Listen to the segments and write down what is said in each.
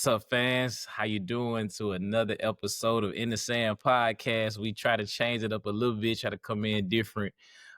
What's up, fans? How you doing? To another episode of In the Sand podcast. We try to change it up a little bit, try to come in different.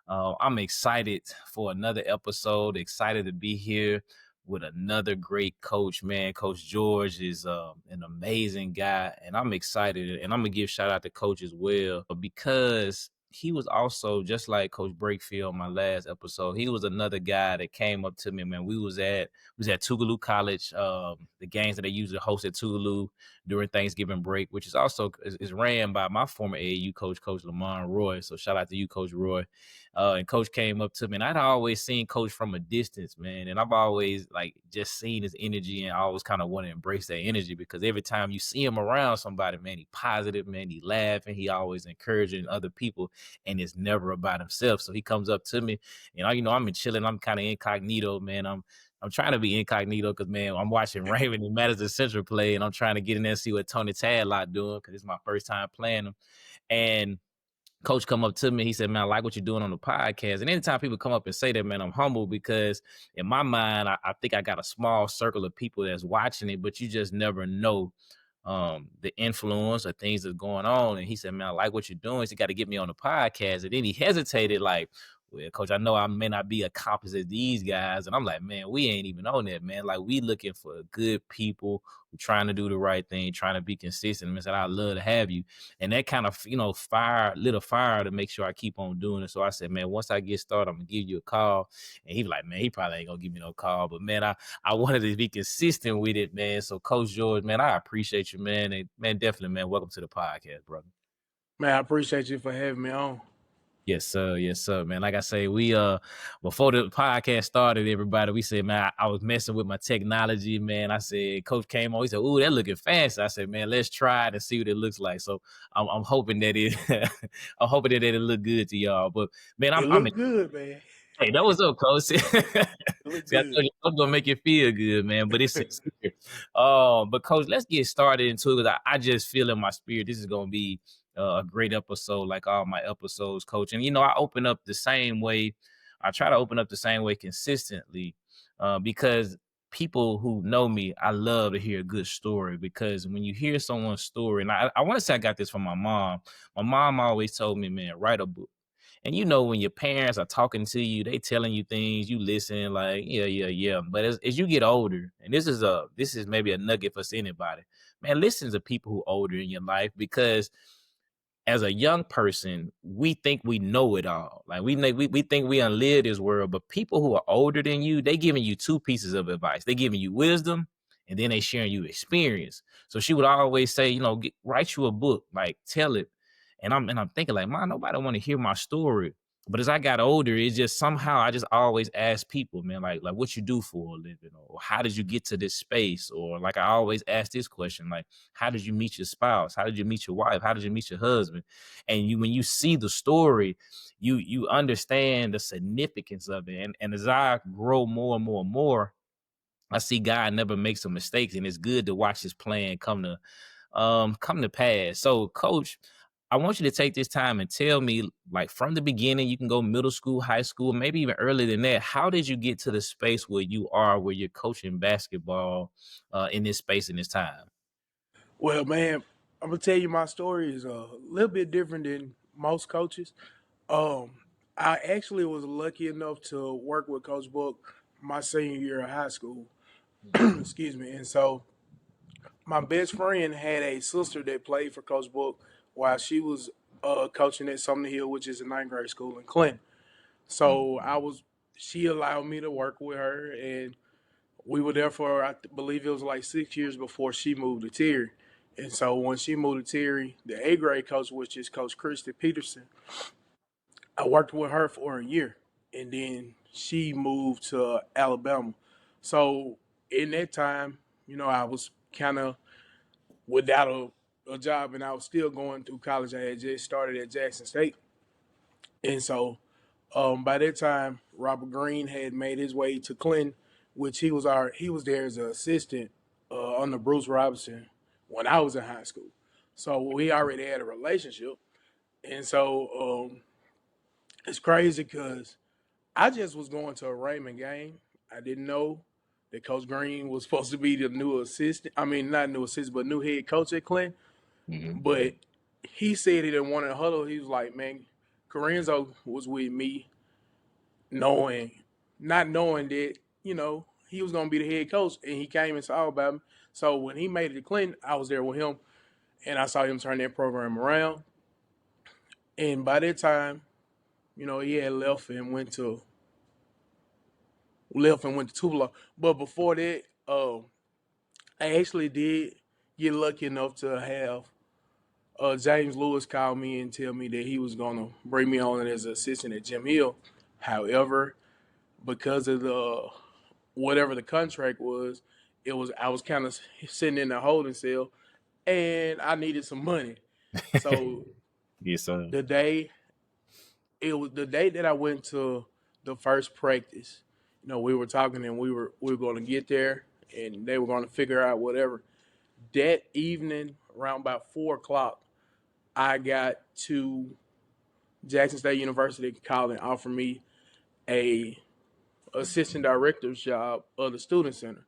I'm excited for another episode. Excited to be here with another great coach, man. Coach George is an amazing guy, and I'm excited. And I'm gonna give shout out to Coach as well because he was also just like Coach Brakefield, my last episode. He was another guy that came up to me, man. We was at Tougaloo College, the games that they usually host at Tougaloo during Thanksgiving break, which is also is ran by my former AAU coach, Coach Lamont Roy. So shout out to you, Coach Roy. And Coach came up to me, and I'd always seen Coach from a distance, man. And I've always like just seen his energy, and I always kind of want to embrace that energy because every time you see him around somebody, man, he positive, man, he laughing, he always encouraging other people, and it's never about himself. So he comes up to me, and I'm chilling, I'm kind of incognito, man. I'm trying to be incognito because, man, I'm watching Raymond and Madison Central play, and I'm trying to get in there and see what Tony Tadlock doing because it's my first time playing him. And Coach come up to me, he said, man, I like what you're doing on the podcast. And anytime people come up and say that, man, I'm humble because in my mind, I think I got a small circle of people that's watching it, but you just never know the influence or things that's going on. And he said, man, I like what you're doing. So you got to get me on the podcast. And then he hesitated like, well, Coach, I know I may not be accomplished as these guys. And I'm like, man, we ain't even on that, man. Like, we looking for good people who trying to do the right thing, trying to be consistent. And I said, I'd love to have you. And that kind of, lit a fire to make sure I keep on doing it. So I said, man, once I get started, I'm going to give you a call. And he was like, man, he probably ain't going to give me no call. But, man, I wanted to be consistent with it, man. So, Coach George, man, I appreciate you, man. And, man, definitely, man, welcome to the podcast, brother. Man, I appreciate you for having me on. Yes, sir. Yes, sir, man. Like I say, we before the podcast started, everybody, we said, man, I was messing with my technology, man. I said, Coach came on, he said, ooh, that looking fast. I said, man, let's try it and see what it looks like. So I'm hoping that it I'm hoping that it look good to y'all. But man, It I'm looked good, man. hey, that was up, Coach. See, It looked I told good. you, I'm gonna make you feel good, man. But it's sincere. But Coach, let's get started into it because I just feel in my spirit this is gonna be a great episode, like all my episodes, Coach. And I open up the same way. I try to open up the same way consistently, because people who know me, I love to hear a good story because when you hear someone's story, and I want to say I got this from my mom. My mom always told me, man, write a book. And when your parents are talking to you, they telling you things, you listen like, yeah, yeah, yeah. But as you get older, and this is maybe a nugget for anybody, man, listen to people who are older in your life because as a young person, we think we know it all. Like we think we unlive this world, but people who are older than you, they giving you two pieces of advice. They giving you wisdom, and then they sharing you experience. So she would always say, write you a book, like tell it. And I'm thinking like, man, nobody want to hear my story. But as I got older, it's just somehow I just always ask people, man, like what you do for a living, or how did you get to this space, or like I always ask this question, like how did you meet your spouse, how did you meet your wife, how did you meet your husband, and when you see the story, you understand the significance of it, and as I grow more and more and more, I see God never makes some mistakes, and it's good to watch His plan come to pass. So, Coach, I want you to take this time and tell me, like from the beginning, you can go middle school, high school, maybe even earlier than that. How did you get to the space where you are, where you're coaching basketball in this space in this time? Well, man, I'm gonna tell you my story is a little bit different than most coaches. Um, I actually was lucky enough to work with Coach Book my senior year of high school. Excuse me. And so my best friend had a sister that played for Coach Book while she was coaching at Sumner Hill, which is a ninth grade school in Clinton. So she allowed me to work with her, and we were there for, believe it was like 6 years before she moved to Terry. And so when she moved to Terry, the A grade coach, which is Coach Christy Peterson, I worked with her for a year. And then she moved to Alabama. So in that time, I was kind of without a job, and I was still going through college. I had just started at Jackson State. And so by that time, Robert Green had made his way to Clinton, which he was there as an assistant under Bruce Robinson when I was in high school. So we already had a relationship, and so it's crazy because I just was going to a Raymond game. I didn't know that Coach Green was supposed to be the new assistant. I mean, not new assistant, but new head coach at Clinton. Mm-hmm. But he said it in one of the huddle. He was like, "Man, Carenzo was with me, knowing, not knowing that he was gonna be the head coach, and he came and saw about me. So when he made it to Clinton, I was there with him, and I saw him turn that program around. And by that time, he had left and went to Tupelo. But before that, I actually did get lucky enough to have James Lewis call me and tell me that he was gonna bring me on as an assistant at Jim Hill. However, because of the whatever the contract was, I was kind of sitting in the holding cell, and I needed some money. So Yes, sir. the day it was the day that I went to the first practice. We were talking and we were going to get there, and they were going to figure out whatever. That evening, around about 4 o'clock, I got to Jackson State University called and offered me a assistant director's job of the student center.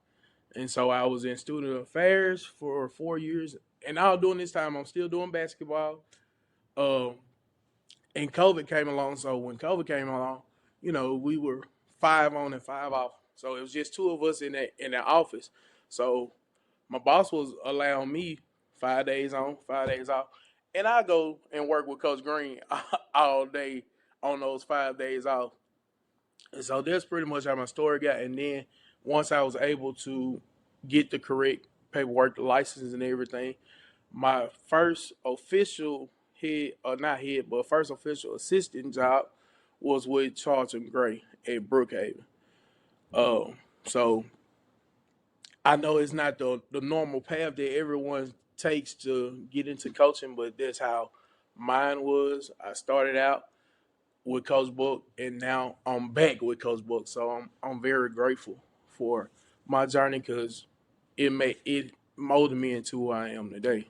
And so I was in student affairs for 4 years. And all during this time, I'm still doing basketball. Um, and COVID came along. So when COVID came along, we were 5 on and 5 off. So it was just two of us in that office. So my boss was allowing me 5 days on, 5 days off, and I go and work with Coach Green all day on those 5 days off. And so that's pretty much how my story got. And then once I was able to get the correct paperwork, the license, and everything, my first official head, or not head, but first official assistant job was with Charlton Gray at Brookhaven. So I know it's not the normal path that everyone takes to get into coaching, but that's how mine was. I started out with Coach Book, and now I'm back with Coach Book. So I'm very grateful for my journey because it molded me into who I am today.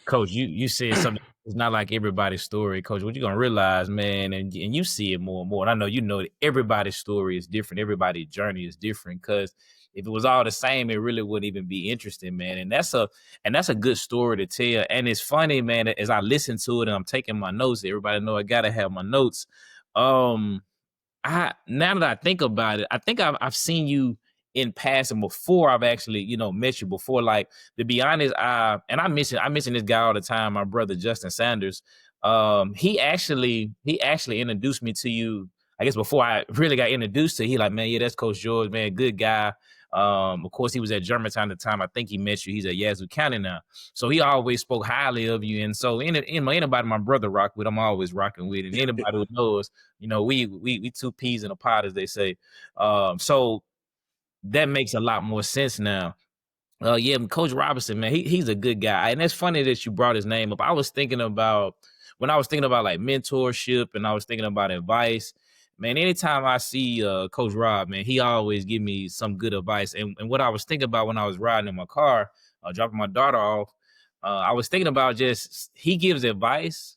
Coach, you said something. It's not like everybody's story, Coach. What you're gonna realize, man, and you see it more and more. And I know that everybody's story is different. Everybody's journey is different. Because if it was all the same, it really wouldn't even be interesting, man. And that's a good story to tell. And it's funny, man. As I listen to it and I'm taking my notes, everybody know I gotta have my notes. Um, I now that I think about it, I think I've seen you in passing before. I've actually, met you before. Like, to be honest, I mention this guy all the time, my brother Justin Sanders. He actually introduced me to you, I guess, before I really got introduced to you. He like, man, yeah, that's Coach George, man, good guy. Of course, he was at Germantown at the time. I think he met you. He's at Yazoo County now. So he always spoke highly of you. And so anybody my brother rock with, I'm always rocking with. And anybody who knows, we two peas in a pot, as they say. So that makes a lot more sense now. Yeah, Coach Robinson, man, he's a good guy. And it's funny that you brought his name up. When I was thinking about like mentorship and I was thinking about advice, man, anytime I see Coach Rob, man, he always give me some good advice. And what I was thinking about when I was riding in my car, dropping my daughter off, I was thinking about just he gives advice,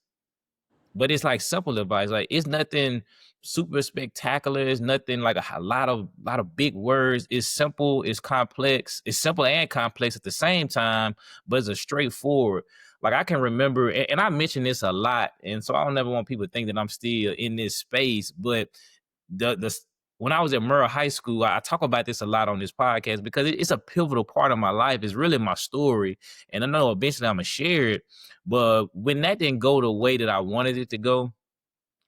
but it's like simple advice. Like, it's nothing super spectacular. It's nothing like a lot of big words. It's simple. It's complex. It's simple and complex at the same time, but it's a straightforward. Like, I can remember, and I mention this a lot, and so I don't never want people to think that I'm still in this space. But the when I was at Murrah High School, I talk about this a lot on this podcast because it's a pivotal part of my life. It's really my story, and I know eventually I'm gonna share it. But when that didn't go the way that I wanted it to go,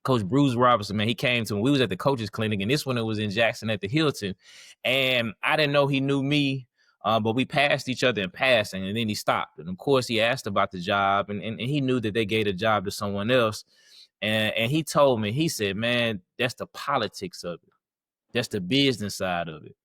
Coach Bruce Robinson, man, he came to me. We was at the coaches clinic, and this one, it was in Jackson at the Hilton, and I didn't know he knew me. But we passed each other in passing, and then he stopped. And of course, he asked about the job, and he knew that they gave the job to someone else. And he told me, he said, man, that's the politics of it. That's the business side of it.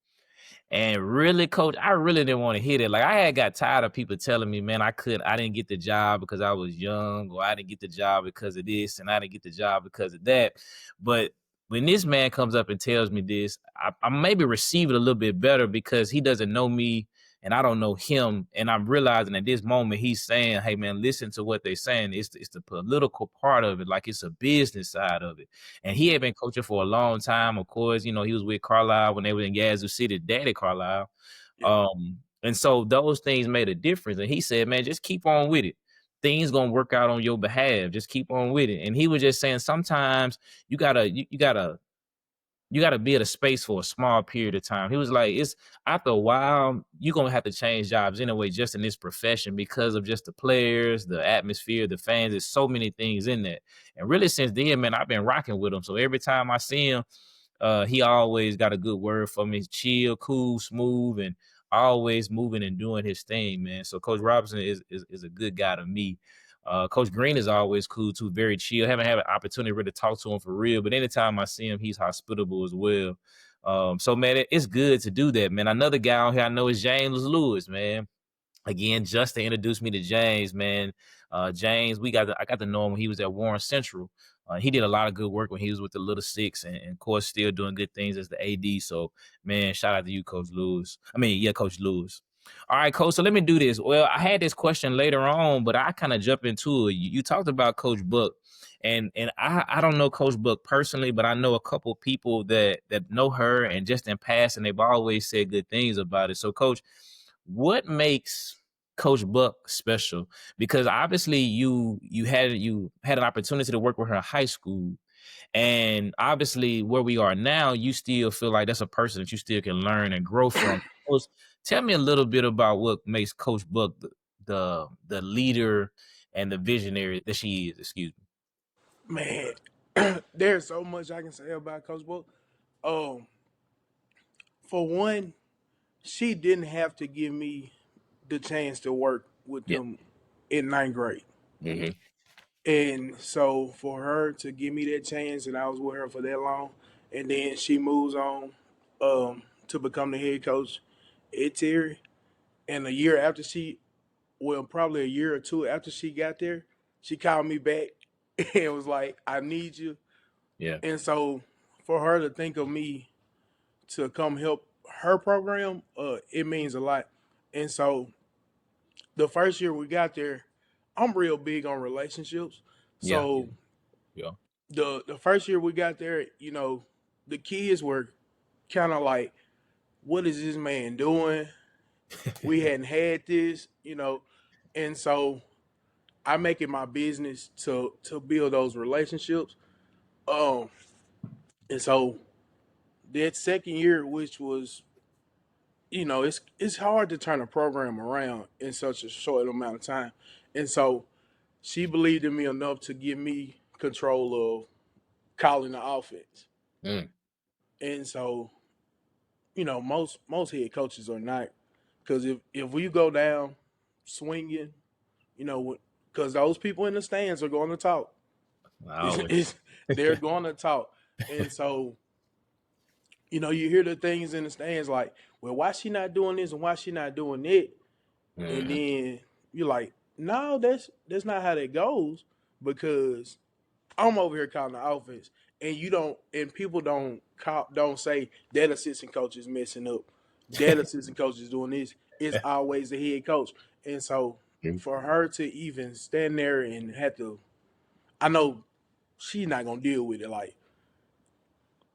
And really, Coach, I really didn't want to hear that. Like, I had got tired of people telling me, man, I didn't get the job because I was young, or I didn't get the job because of this, and I didn't get the job because of that. But when this man comes up and tells me this, I maybe receive it a little bit better because he doesn't know me. and I don't know him. And I'm realizing at this moment he's saying, "Hey man, listen to what they're saying. It's the political part of it, like it's a business side of it." And he had been coaching for a long time. Of course, you know he was with Carlisle when they were in Yazoo City, Daddy Carlisle. Yeah. And so those things made a difference. And he said, "Man, just keep on with it. Things gonna work out on your behalf. Just keep on with it." And he was just saying, sometimes you gotta be at a space for a small period of time. He was like, it's after a while, you're gonna have to change jobs anyway, just in this profession, because of just the players, the atmosphere, the fans. There's so many things in that. And really since then, man, I've been rocking with him. So every time I see him, he always got a good word for me. Chill, cool, smooth, and always moving and doing his thing, man. So Coach Robinson is a good guy to me. Coach Green is always cool too, very chill. Haven't had an opportunity to really talk to him for real, but anytime I see him, he's hospitable as well. So man, it's good to do that, man. Another guy on here I know is James Lewis, man. Again, Justin introduced me to James, man. James, I got to know him when he was at Warren Central. He did a lot of good work when he was with the Little Six, and of course, still doing good things as the AD. So, man, shout out to you, Coach Lewis. Coach Lewis. All right, Coach. So let me do this. Well, I had this question later on, but I kind of jump into it. You talked about Coach Buck, and I don't know Coach Buck personally, but I know a couple people that know her, and just in passing, they've always said good things about it. So, Coach, what makes Coach Buck special? Because obviously you had an opportunity to work with her in high school, and obviously where we are now, you still feel like that's a person that you still can learn and grow from. Coach, tell me a little bit about what makes Coach Buck the leader and the visionary that she is. Excuse me. Man, there's so much I can say about Coach Book. Um, for one, she didn't have to give me the chance to work with Yeah. them in ninth grade. Hmm. And so for her to give me that chance, and I was with her for that long, and then she moves on to become the head coach at Terry. And a year after probably a year or two after she got there, she called me back and was like, "I need you." Yeah. And so for her to think of me to come help her program, it means a lot. And so the first year we got there, I'm real big on relationships. Yeah. So Yeah. the first year we got there, the kids were kind of like, "What is this man doing? We hadn't had this, and so I make it my business to build those relationships. Um, and so that second year, which was, it's hard to turn a program around in such a short amount of time, and so she believed in me enough to give me control of calling the offense, Mm. and so most head coaches are not, because if we go down swinging, you know, because those people in the stands are going to talk. Always. They're going to talk, and so you hear the things in the stands like, "Well, why she not doing this and why she not doing that?" And Mhm. then you're like, "No, that's not how that goes," because I'm over here calling the offense, and people don't say that assistant coach is messing up, that assistant coach is doing this. It's always the head coach, and so for her to even stand there and have to, I know she's not gonna deal with it. Like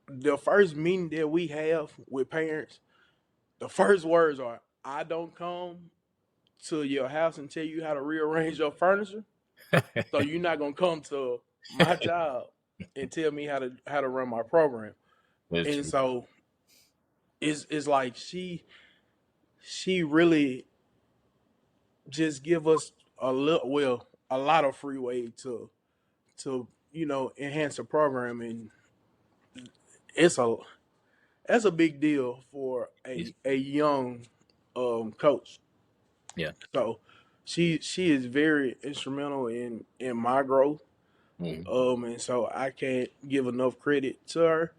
the first meeting that we have with parents, the first words are, "I don't come to your house and tell you how to rearrange your furniture, so you're not gonna come to my job and tell me how to run my program." That's And true. so it's like she really just give us a lot of freeway to enhance the program, and it's a that's a big deal for It's, a young coach. yeah. So she is very instrumental in my growth. Mhm. And so I can't give enough credit to her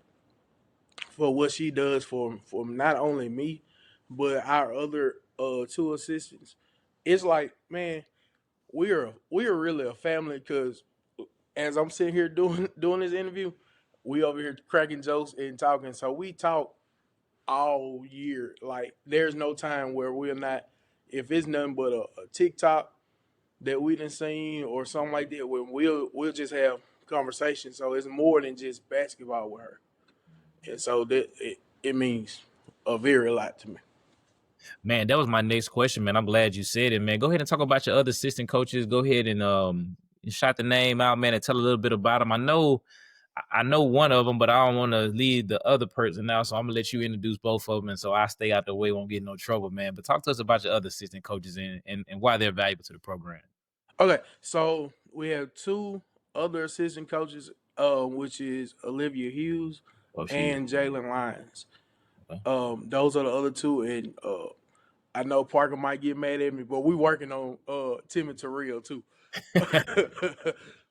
for what she does for not only me, but our other two assistants. It's like, man, we are really a family, because as I'm sitting here doing this interview, we over here cracking jokes and talking. So we talk all year. Like there's no time where we're not. If it's nothing but a TikTok that we done seen or something like that, when we'll just have conversations. So it's more than just basketball with her, and so that it means a very lot to me. Man, that was my next question, man. I'm glad you said it, man. Go ahead and talk about your other assistant coaches. Go ahead and shout the name out, man, and tell a little bit about them. I know one of them, but I don't want to leave the other person out, so I'm gonna let you introduce both of them, and so I stay out the way, won't get in no trouble, man. But talk to us about your other assistant coaches and why they're valuable to the program. Okay, so we have two other assistant coaches, which is Olivia Hughes Oh, she. and Jalen Lyons. Okay. Those are the other two, and I know Parker might get mad at me, but we working on Tim and Terrell too.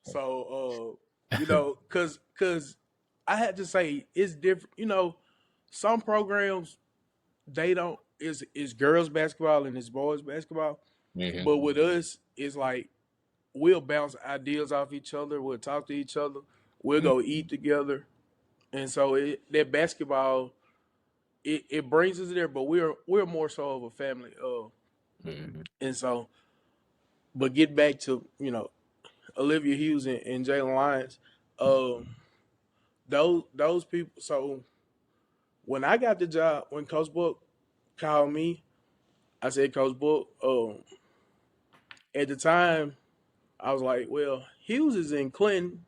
So cause I had to say it's different. Some programs they don't is girls basketball and it's boys basketball, Mhm. but with us it's like we'll bounce ideas off each other. We'll talk to each other. We'll Mhm. go eat together, and so that basketball it brings us there. But we're more so of a family. Mhm. And so, but get back to Olivia Hughes and Jalen Lyons. Um, those people. So when I got the job, when Coach Book called me, I said, Coach Book. At the time, I was like, well, Hughes is in Clinton,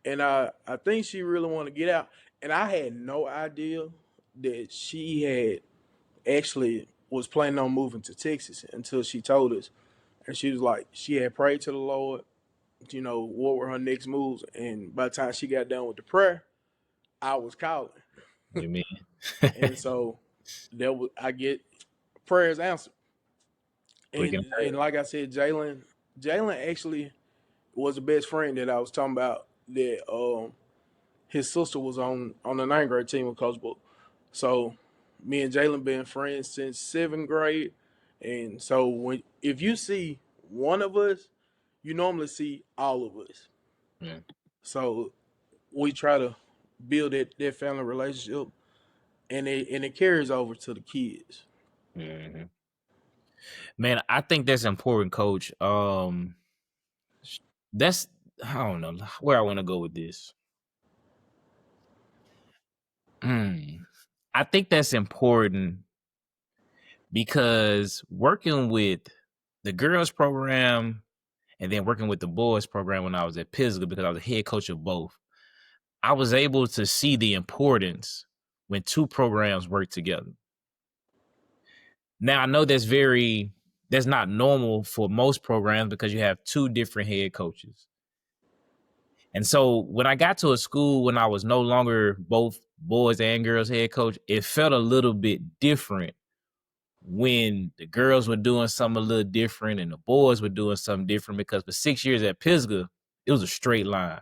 and I think she really want to get out. And I had no idea that she had actually was planning on moving to Texas until she told us. And she was like, she had prayed to the Lord, what were her next moves. And by the time she got done with the prayer, I was calling. Amen. And so I get prayers answered. Quick and And like I said, Jalen actually was the best friend that I was talking about that his sister was on the ninth grade team with Coach Book. So me and Jalen been friends since seventh grade. And so if you see one of us, you normally see all of us. early. So we try to build that family relationship, and it carries over to the kids. Mhm. Man, I think that's important, Coach. That's I don't know where I want to go with this. Mm. I think that's important because working with the girls program and then working with the boys program when I was at Pisgah, because I was a head coach of both, I was able to see the importance when two programs work together. Now I know that's not normal for most programs because you have two different head coaches. And so when I got to a school when I was no longer both boys and girls head coach, it felt a little bit different when the girls were doing something a little different and the boys were doing something different, because for 6 years at Pisgah, it was a straight line.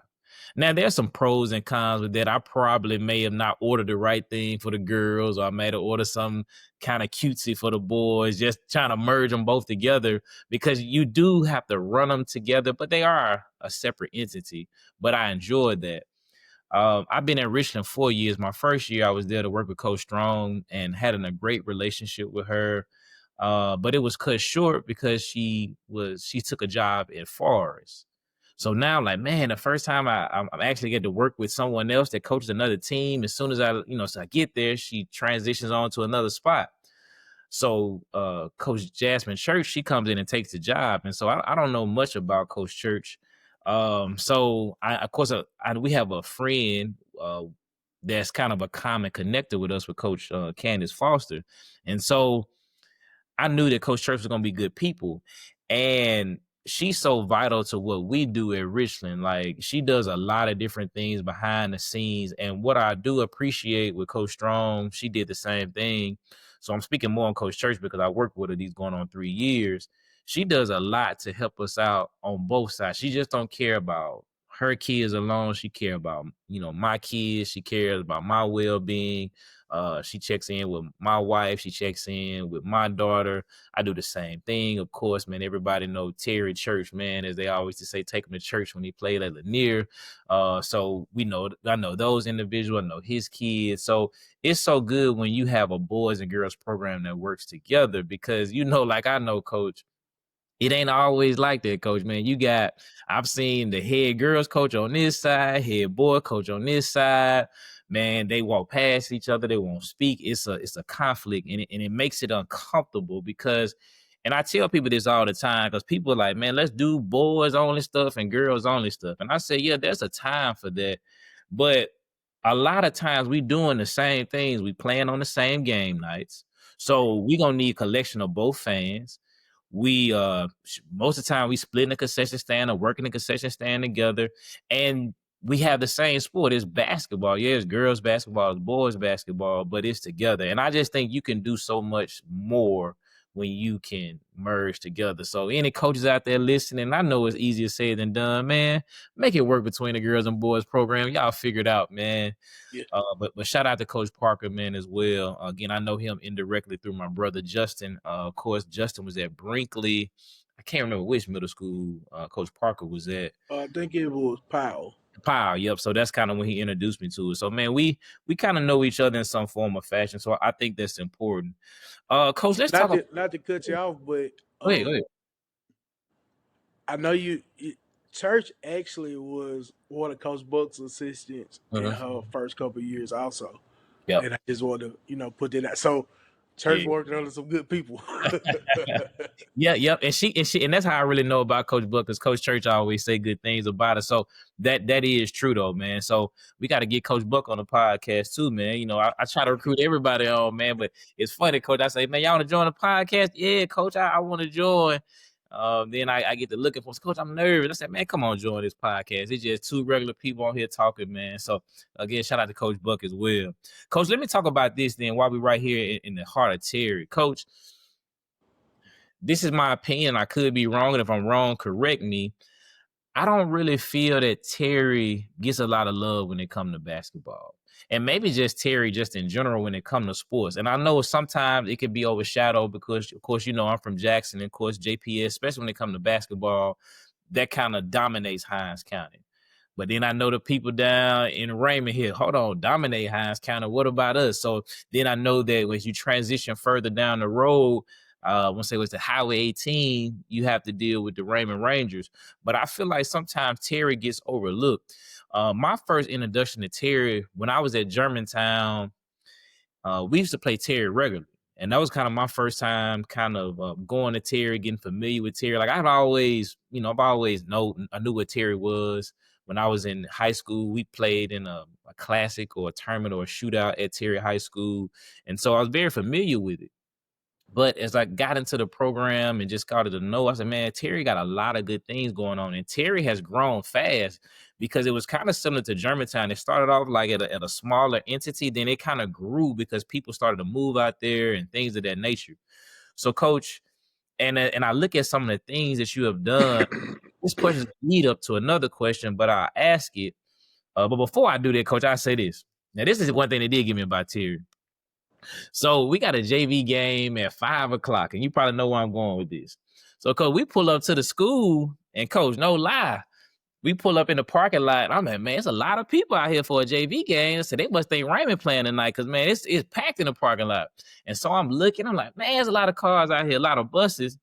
Now there's some pros and cons with that. I probably may have not ordered the right thing for the girls, or I may have ordered something kind of cutesy for the boys, just trying to merge them both together, because you do have to run them together, but they are a separate entity. But I enjoyed that. I've been at Richland 4 years. My first year, I was there to work with Coach Strong and had a great relationship with her. But it was cut short because she took a job at Forest. So now, like, man, the first time I'm actually get to work with someone else that coaches another team. As soon as so I get there, she transitions on to another spot. So Coach Jasmine Church, she comes in and takes the job. And so I don't know much about Coach Church. So of course, we have a friend that's kind of a common connector with us with Coach Candace Foster. And so I knew that Coach Church was going to be good people. And she's so vital to what we do at Richland. Like, she does a lot of different things behind the scenes. And what I do appreciate with Coach Strong, she did the same thing. So I'm speaking more on Coach Church because I worked with her these going on 3 years. She does a lot to help us out on both sides. She just don't care about her kids alone. She care about, my kids. She cares about my well-being. She checks in with my wife. She checks in with my daughter. I do the same thing. Of course, man, everybody know Terry Church, man, as they always say, take him to church when he played at Lanier. So I know those individuals, I know his kids. So it's so good when you have a boys and girls program that works together because, like I know, Coach, it ain't always like that, Coach, man. I've seen the head girls coach on this side, head boy coach on this side. Man, they walk past each other. They won't speak. It's a conflict, and it makes it uncomfortable because, and I tell people this all the time because people are like, man, let's do boys only stuff and girls only stuff. And I say, yeah, there's a time for that. But a lot of times we doing the same things. We playing on the same game nights. So we gonna need a collection of both fans. We most of the time we split in the concession stand or working the concession stand together, and we have the same sport. It's basketball. Yeah, it's girls basketball, it's boys basketball, but it's together. And I just think you can do so much more when you can merge together. So any coaches out there listening, I know it's easier said than done, man. Make it work between the girls and boys program. Y'all figure it out, man. Yeah. But shout out to Coach Parker, man, as well. Again, I know him indirectly through my brother Justin. Of course, Justin was at Brinkley. I can't remember which middle school Coach Parker was at. I think it was Powell. Powell, yep. So that's kind of when he introduced me to it. So man, we kind of know each other in some form or fashion. So I think that's important. Coach, let's talk. Not to cut you off, but Go ahead. I know Church actually was one of Coach Buck's assistants in her first couple of years, also. Yep. And I just want to put that out. So Church worked under some good people. Yep. And that's how I really know about Coach Buck, because Coach Church always say good things about it. So that is true though, man. So we got to get Coach Buck on the podcast too, man. I try to recruit everybody on, man, but it's funny, Coach. I say, man, y'all want to join the podcast? Yeah, Coach, I want to join. Then I get to looking for Coach. I'm nervous. I said, man, come on, join this podcast. It's just two regular people on here talking, man. So again, shout out to Coach Buck as well. Coach, let me talk about this then while we're right here in the heart of Terry. Coach, this is my opinion. I could be wrong, and if I'm wrong, correct me. I don't really feel that Terry gets a lot of love when it comes to basketball. And maybe just Terry just in general when it comes to sports. And I know sometimes it could be overshadowed because, of course, I'm from Jackson, and of course, JPS, especially when it comes to basketball, that kind of dominates Hinds County. But then I know the people down in Raymond here, hold on, dominate Hinds County. What about us? So then I know that when you transition further down the road, once it was the Highway 18, you have to deal with the Raymond Rangers. But I feel like sometimes Terry gets overlooked. My first introduction to Terry, when I was at Germantown, we used to play Terry regularly. And that was kind of my first time kind of going to Terry, getting familiar with Terry. Like I've always I knew what Terry was. When I was in high school, we played in a classic or a tournament or a shootout at Terry High School. And so I was very familiar with it. But as I got into the program and just got to know, I said, man, Terry got a lot of good things going on. And Terry has grown fast because it was kind of similar to Germantown. It started off like at a smaller entity. Then it kind of grew because people started to move out there and things of that nature. So, Coach, and I look at some of the things that you have done. This question lead up to another question, but I'll ask it. But before I do that, Coach, I say this. Now, this is one thing they did give me about Terry. So we got a JV game at 5:00, and you probably know where I'm going with this. So, Coach, we pull up to the school, and Coach, no lie, we pull up in the parking lot. And I'm like, man, it's a lot of people out here for a JV game. So they must think Raymond playing tonight because, man, it's packed in the parking lot. And so I'm looking, I'm like, man, there's a lot of cars out here, a lot of buses.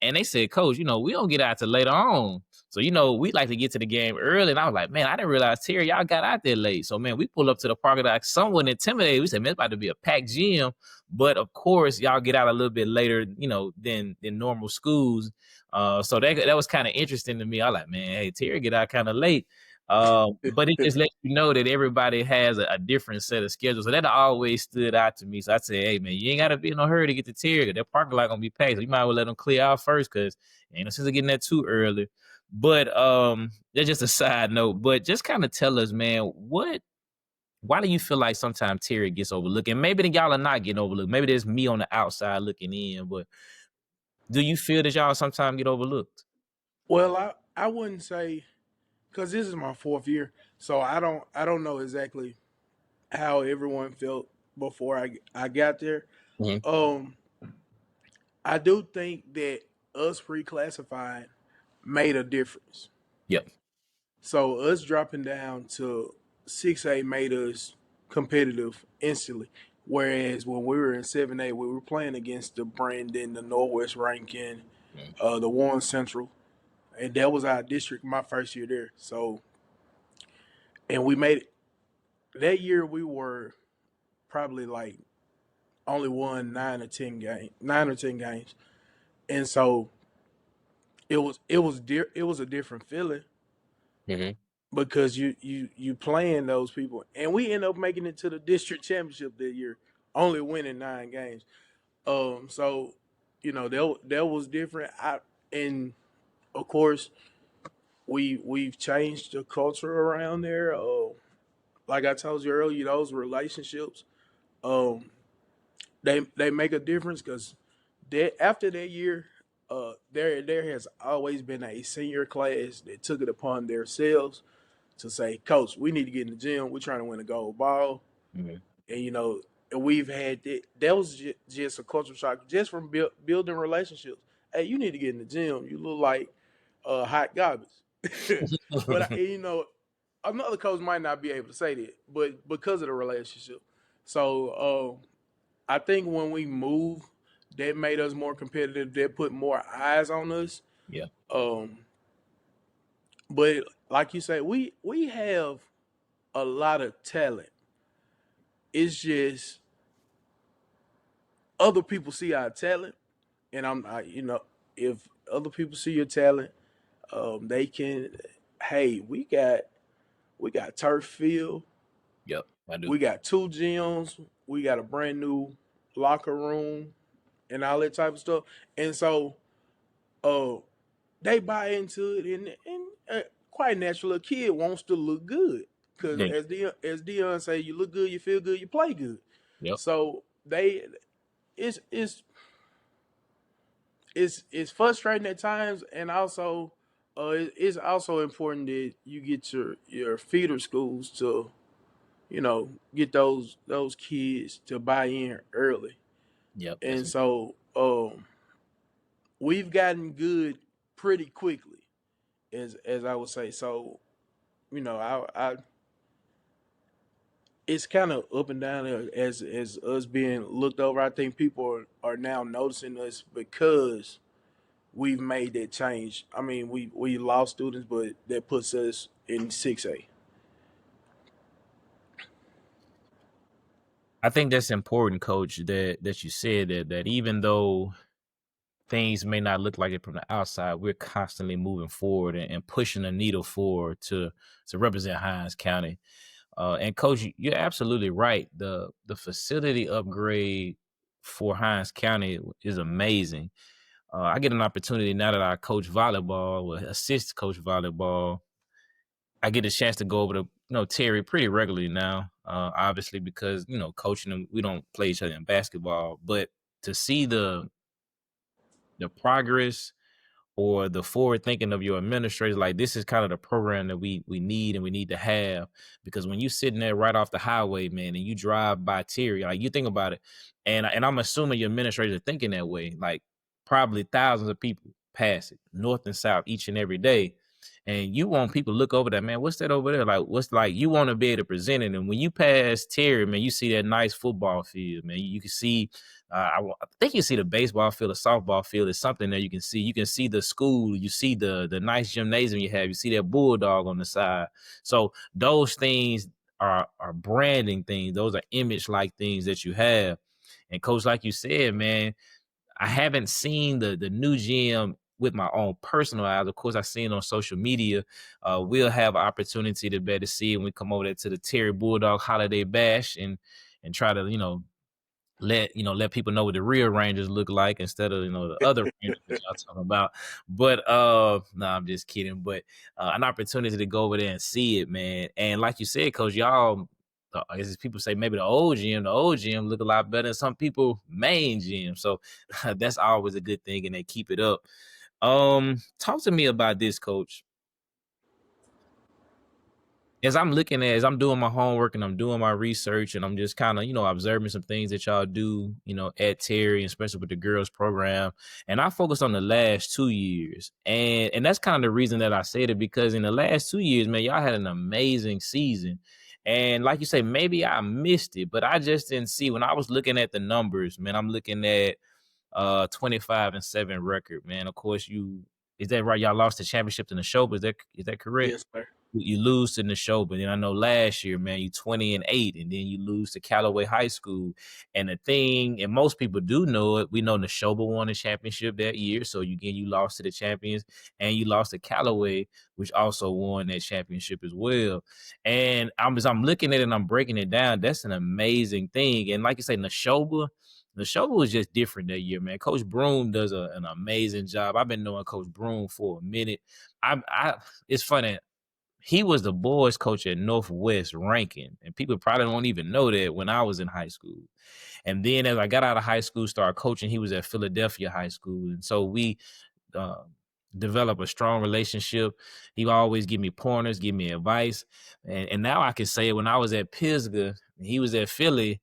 And they said, Coach, we don't get out till later on. So, we like to get to the game early. And I was like, man, I didn't realize, Terry, y'all got out there late. So, man, we pull up to the parking lot. Someone intimidated. We said, man, it's about to be a packed gym. But, of course, y'all get out a little bit later, than normal schools. So that was kind of interesting to me. I was like, man, hey, Terry get out kind of late. But it just lets you know that everybody has a different set of schedules. So that always stood out to me. So I said, hey, man, you ain't got to be in no hurry to get to Terry. That parking lot going to be packed. So you might as well let them clear out first because ain't no sense of getting that too early. But that's just a side note. But just kind of tell us, man, why do you feel like sometimes Terry gets overlooked? And maybe y'all are not getting overlooked. Maybe there's me on the outside looking in. But do you feel that y'all sometimes get overlooked? Well, I wouldn't say, because this is my fourth year, so I don't know exactly how everyone felt before I got there. Mhm. Um, I do think that us reclassifying made a difference. Yep. So us dropping down to 6A made us competitive instantly. Whereas when we were in 7A, we were playing against the Brandon, the Northwest Rankin, Mhm. the Warren Central, and that was our district my first year there. So, and we made it. That year we were probably like only won 9 or 10 games, and so it was a different feeling Mhm. because you playing those people, and we end up making it to the district championship that year, only winning 9 games. So that was different. And of course we've changed the culture around there. Like I told you earlier, those relationships, um, they make a difference because that after that year, there has always been a senior class that took it upon themselves to say, Coach, we need to get in the gym. We're trying to win a gold ball. Mhm. And, and we've had that. That was just a cultural shock just from building relationships. Hey, you need to get in the gym. You look like hot garbage. But, another coach might not be able to say that, but because of the relationship. So I think when we move, that made us more competitive. That put more eyes on us. Yeah. Um, but like you say, we have a lot of talent. It's just other people see our talent, and if other people see your talent, they can. Hey, we got turf field, Yep. I do. we got 2 gyms, we got a brand new locker room, and all that type of stuff. And so, uh, they buy into it, and quite naturally, a kid wants to look good because Yeah. as Dion say, you look good, you feel good, you play good. Yep. So it's it's it's frustrating at times, and also it's also important that you get your feeder schools to get those kids to buy in early, Yep. That's and so we've gotten good pretty quickly, as I would say. So I it's kind of up and down as us being looked over. I think people are now noticing us because we've made that change. I mean, we lost students, but that puts us in 6A. I think that's important, Coach. That you said that even though things may not look like it from the outside, we're constantly moving forward and pushing the needle forward to represent Hinds County. And Coach, you're absolutely right. The facility upgrade for Hinds County is amazing. I get an opportunity now that I coach volleyball, or assist coach volleyball. I get a chance to go over to Terry pretty regularly now. Obviously because coaching them, we don't play each other in basketball, but to see the progress or the forward thinking of your administrators, like this is kind of the program that we need and we need to have. Because when you sitting there right off the highway, man, and you drive by Terry, like you think about it, and I'm assuming your administrators are thinking that way, like probably thousands of people pass it north and south each and every day. And you want people to look over that, man. What's that over there? Like, what's like you want to be able to present it. And when you pass Terry, man, you see that nice football field, man. You can see I think you see the baseball field, the softball field is something that you can see. You can see the school, you see the nice gymnasium you have, you see that bulldog on the side. So those things are branding things. Those are image like things that you have. And coach, like you said, man, I haven't seen the new gym with my own personal eyes. Of course, I've seen it on social media. We'll have an opportunity to better see it when we come over there to the Terry Bulldog Holiday Bash and try to let people know what the real Rangers look like instead of the other Rangers that y'all talking about. But no, I'm just kidding. But an opportunity to go over there and see it, man. And like you said, coach, y'all, I guess people say maybe the old gym look a lot better than some people main gym. So that's always a good thing, and they keep it up. Talk to me about this, coach. as I'm doing my homework and I'm doing my research and I'm just kind of, observing some things that y'all do, at Terry, especially with the girls program. And I focus on the last 2 years. And that's kind of the reason that I said it, because in the last 2 years, man, y'all had an amazing season. And like you say, maybe I missed it, but I just didn't see when I was looking at the numbers, man. I'm looking at 25-7 record, man. Of course, is that right? Y'all lost the championship in the show, but is that correct? Yes, sir. You lose in the show, but then I know last year, man, you 20-8, and then you lose to Callaway High School. And the thing, and most people do know it, we know Neshoba won the championship that year. So you lost to the champions, and you lost to Callaway, which also won that championship as well. And as I'm looking at it and I'm breaking it down, that's an amazing thing. And like you say, Neshoba was just different that year, man. Coach Broom does an amazing job. I've been knowing Coach Broom for a minute. It's funny. He was the boys coach at Northwest Rankin, and people probably don't even know that when I was in high school. And then as I got out of high school, started coaching, he was at Philadelphia High School, and so we uh, develop a strong relationship. He would always give me pointers, give me advice, and now I can say when I was at Pisgah, he was at Philly.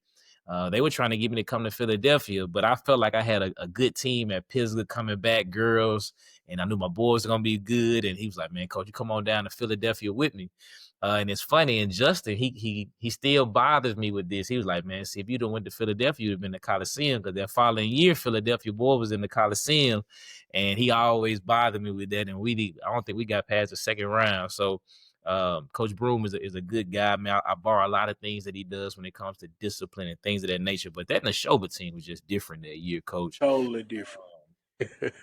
They were trying to get me to come to Philadelphia, but I felt like I had a good team at Pisgah coming back, girls, and I knew my boys were gonna be good. And he was like, "Man, coach, you come on down to Philadelphia with me." And it's funny. And Justin, he still bothers me with this. He was like, "Man, see, if you don't went to Philadelphia, you'd have been to Coliseum, because that following year, Philadelphia boy was in the Coliseum." And he always bothered me with that. And I don't think we got past the second round. So Coach Broom is a good guy, man. I borrow a lot of things that he does when it comes to discipline and things of that nature. But that Neshoba team was just different that year, Coach. Totally different.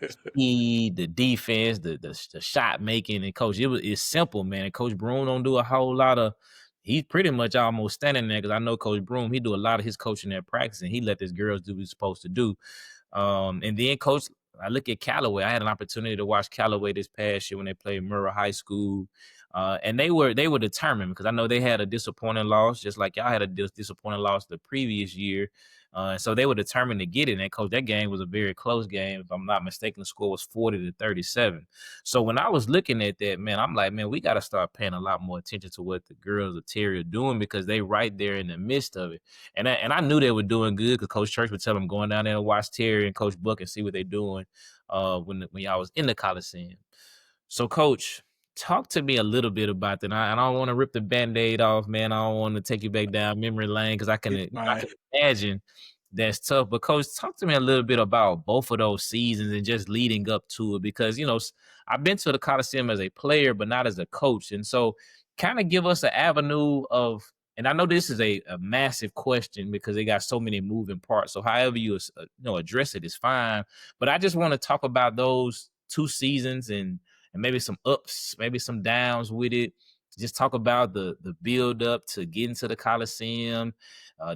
Speed, the defense, the shot making, and Coach, it's simple, man. And Coach Broom don't do a whole lot of. He's pretty much almost standing there, because I know Coach Broom. He do a lot of his coaching at practice, and he let his girls do what he's supposed to do. And then Coach, I look at Callaway. I had an opportunity to watch Callaway this past year when they played Murrah High School. And they were determined, because I know they had a disappointing loss, just like y'all had a disappointing loss the previous year. So they were determined to get it. And coach, that game was a very close game. If I'm not mistaken, the score was 40-37. So when I was looking at that, man, I'm like, man, we got to start paying a lot more attention to what the girls of Terry are doing, because they right there in the midst of it. And I knew they were doing good, because Coach Church would tell them going down there to watch Terry and Coach Buck and see what they're doing when y'all was in the Coliseum. So, Coach, talk to me a little bit about that. I don't want to rip the Band-Aid off, man. I don't want to take you back down memory lane, because It's I fine. can imagine that's tough. But Coach, talk to me a little bit about both of those seasons and just leading up to it, because I've been to the Coliseum as a player, but not as a coach, and so kind of give us an avenue of. And I know this is a massive question, because they got so many moving parts. So however you address it is fine. But I just want to talk about those two seasons, and maybe some ups, maybe some downs with it. Just talk about the build up to getting to the Coliseum,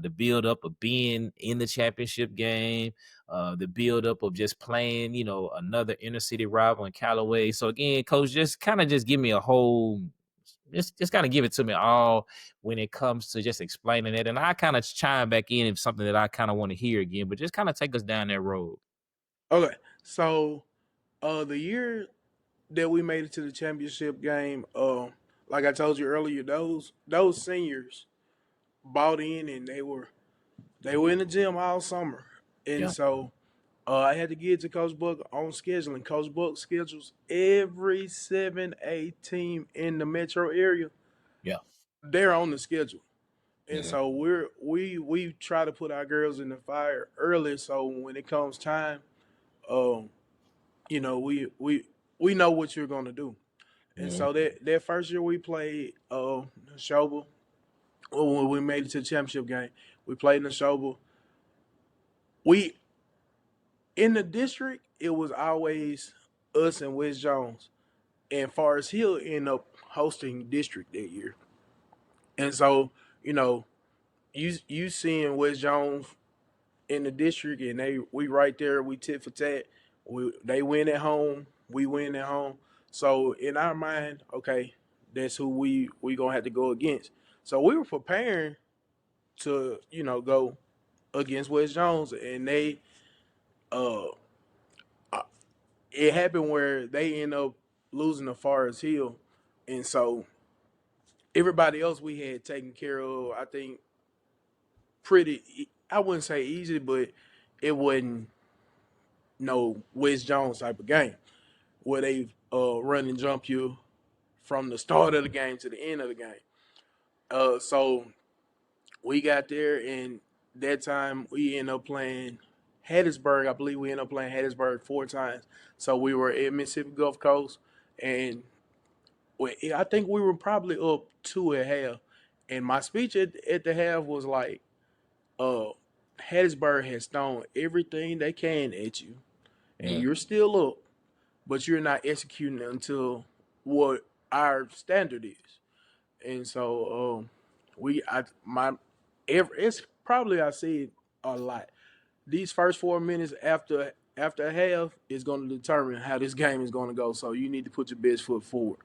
the build up of being in the championship game, the build up of just playing, another inner city rival in Callaway. So again, coach, just give me a whole, just kind of give it to me all when it comes to just explaining it. And I kind of chime back in if something that I kind of want to hear again, but just kind of take us down that road. Okay, so the year that we made it to the championship game, like I told you earlier, those seniors bought in, and they were in the gym all summer, and Yeah, so I had to get to Coach Buck on scheduling. Coach Buck schedules every 7A team in the metro area. yeah. They're on the schedule, and Mhm. so we try to put our girls in the fire early, so when it comes time, um, we know what you're gonna do. And Mhm. so that first year we played Neshoba, when we made it to the championship game, we played Neshoba. We in the district, it was always us and West Jones, and Forest Hill ended up hosting district that year. And so you know you seeing West Jones in the district, and we right there, we tit for tat. They win at home, we win at home. So in our mind, okay, that's who we gonna have to go against. So we were preparing to go against West Jones, and they uh it happened where they end up losing to Forest Hill, and so everybody else we had taken care of. I think pretty. I wouldn't say easy, but it wasn't no Wes Jones type of game where they run and jump you from the start of the game to the end of the game. So we got there, and that time we ended up playing Hattiesburg. I believe we ended up playing Hattiesburg 4 times. So we were at Mississippi Gulf Coast, and I think we were probably up 2 at half. And my speech at the half was like, uh, Hattiesburg has thrown everything they can at you, and Mm. you're still up, but you're not executing until what our standard is. And so we I my it's probably I see it a lot. These first 4 minutes after half is going to determine how this game is going to go. So you need to put your best foot forward.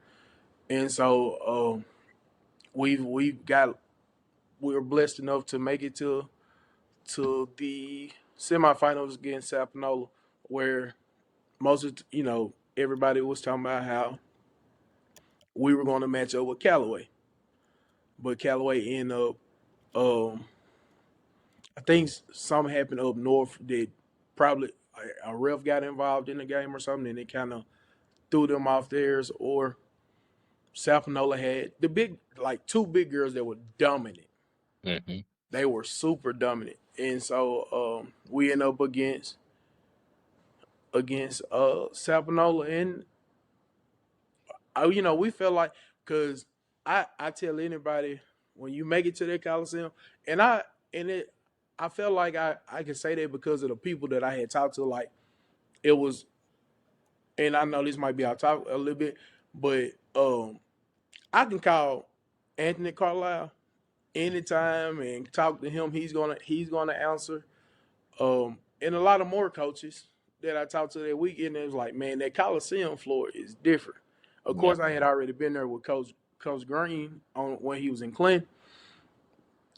And so we were blessed enough to make it to the semifinals against Sapanola, where most of everybody was talking about how we were going to match up with Callaway, but Callaway ended up. I think something happened up north that probably a ref got involved in the game or something, and it kind of threw them off theirs. Or Sapanola had the big, like two big girls that were dominant. Mm-hmm. They were super dominant, and so we end up against Sapanola, and we felt like because I tell anybody when you make it to that Coliseum, and I felt like I can say that because of the people that I had talked to. Like it was, and I know this might be out talk a little bit, but I can call Anthony Carlisle anytime and talk to him. He's gonna answer. And a lot of more coaches that I talked to that weekend, it was like, man, that Coliseum floor is different. Of Yeah. course, I had already been there with Coach Green on when he was in Clinton,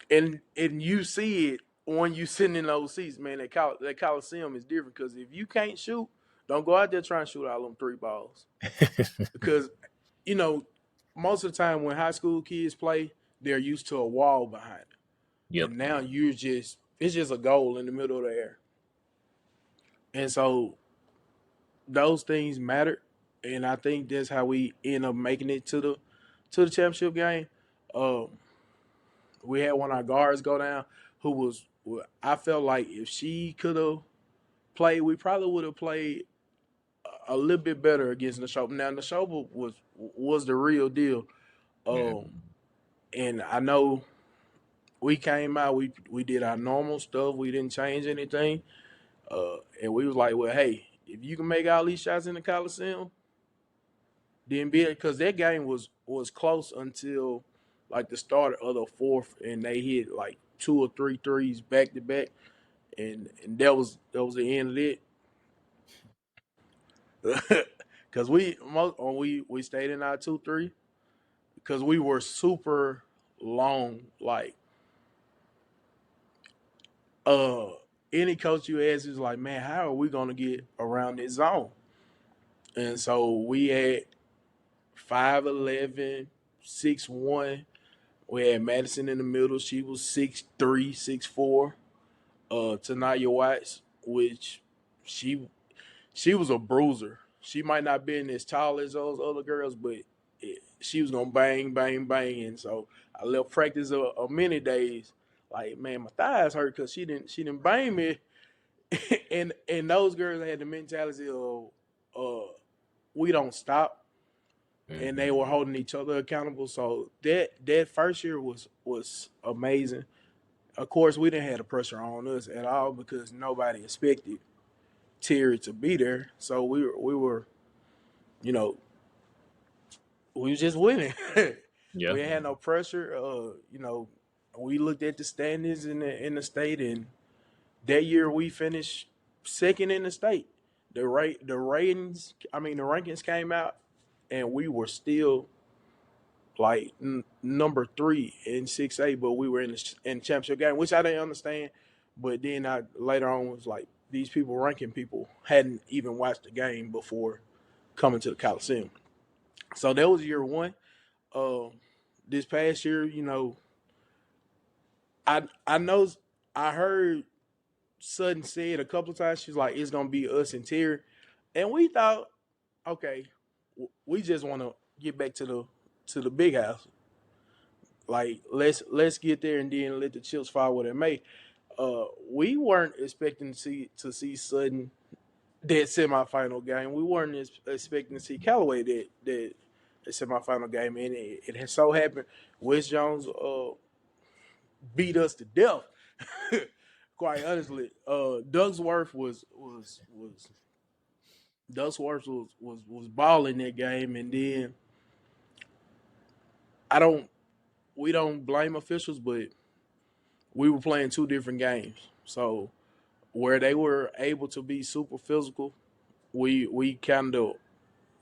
and you see it when you sitting in those seats, man. That Coliseum is different because if you can't shoot, don't go out there trying to shoot all them three balls because you know most of the time when high school kids play, they're used to a wall behind them, Yep. and now it's just a goal in the middle of the air, and so those things matter, and I think that's how we end up making it to the championship game. Um, we had one of our guards go down who was. I felt like if she could have played, we probably would have played a little bit better against Neshoba. Now Neshoba was the real deal, um, Mm-hmm. and I know we came out. We did our normal stuff. We didn't change anything, and we was like, well, hey, if you can make all these shots in the Coliseum, then be it because that game was close until like the start of the fourth, and they hit like two or three threes back to back, and that was the end of it. Because we stayed in our 2-3 because we were super long. Like uh, any coach you ask is like, man, how are we gonna get around this zone? And so we had 5'11", 6'1". We had Madison in the middle. She was 6'3", 6'4". Tanaya Watts, which she she was a bruiser. She might not been as tall as those other girls, but she was gonna bang, bang, bang. And so I left practice a many days. Like man, my thighs hurt because she didn't bang me. And those girls had the mentality of we don't stop, and Mm-hmm. they were holding each other accountable. So that first year was amazing. Of course, we didn't have the pressure on us at all because nobody expected Terry to be there. So we were you know we was just winning. Yeah. We had no pressure. We looked at the standings in the state, and that year we finished second in the state. The rankings came out, and we were still like number 3 in 6A, but we were in the championship game, which I didn't understand. But then I later on was like, these people ranking people hadn't even watched the game before coming to the Coliseum. So that was year one. Um, this past year, I know I heard Sutton said a couple of times she's like it's gonna be us and Terry, and we thought, okay, we just want to get back to the big house. Like let's get there and then let the chips fall where they may. We weren't expecting to see Sutton that semifinal game. We weren't expecting to see Callaway that semifinal game, and it has so happened. West Jones beat us to death. Quite honestly, Ducksworth was Ducksworth was balling that game, and then I don't we don't blame officials, but we were playing two different games. So where they were able to be super physical, we kind of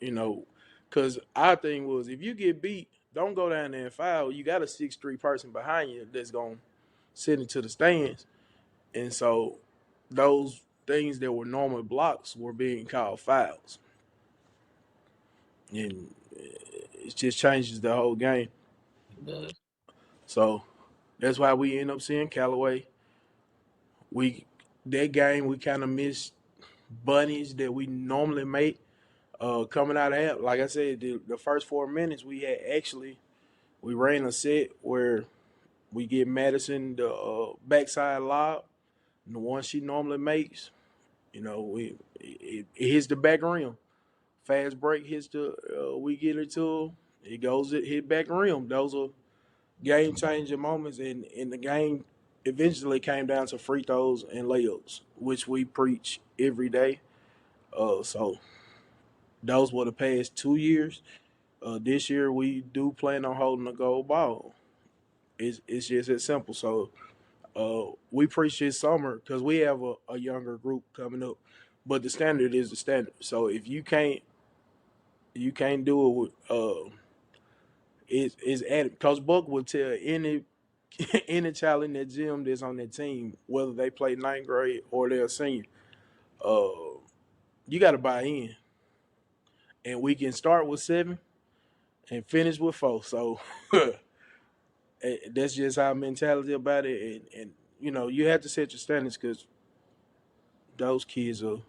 because our thing was if you get beat, don't go down there and foul. You got a 6'3" person behind you that's gonna send it to the stands, and so those things that were normal blocks were being called fouls, and it just changes the whole game. It does. So that's why we end up seeing Callaway. We that game we kind of missed bunnies that we normally make coming out of half. Like I said, the first 4 minutes we had actually we ran a set where we get Madison the backside lob, and the one she normally makes. It hits the back rim. Fast break hits the we get it to it goes it hit back rim. Those are game changing moments, and the game eventually came down to free throws and layups, which we preach every day. So those were the past 2 years. This year we do plan on holding a gold ball. It's just as simple. So we preach this summer because we have a younger group coming up, but the standard is the standard. So if you can't do it with is added. Coach Buck will tell any any child in that gym that's on that team, whether they play ninth grade or they're a senior, uh, you got to buy in, and we can start with 7 and finish with 4. So that's just our mentality about it, and you have to set your standards because those kids are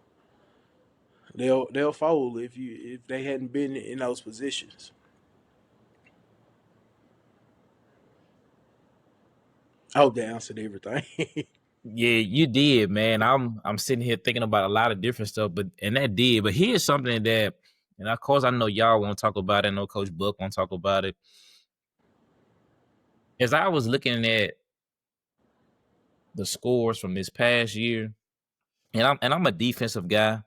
they'll fold if they hadn't been in those positions. I hope that answered everything. Yeah, you did, man. I'm sitting here thinking about a lot of different stuff, but and that did. But here's something that, and of course, I know y'all won't talk about it. I know Coach Buck won't talk about it. As I was looking at the scores from this past year, and I'm a defensive guy,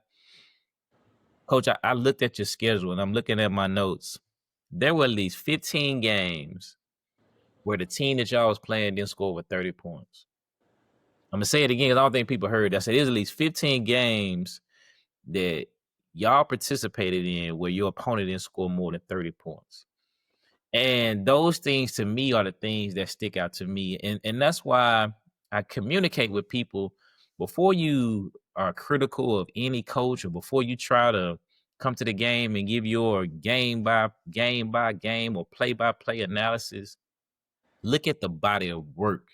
Coach. I looked at your schedule and I'm looking at my notes. There were at least 15 games where the team that y'all was playing didn't score over 30 points. I'm gonna say it again because I don't think people heard. I said there's at least 15 games that y'all participated in where your opponent didn't score more than 30 points. And those things to me are the things that stick out to me. And that's why I communicate with people before you are critical of any coach or before you try to come to the game and give your game or play by play analysis. Look at the body of work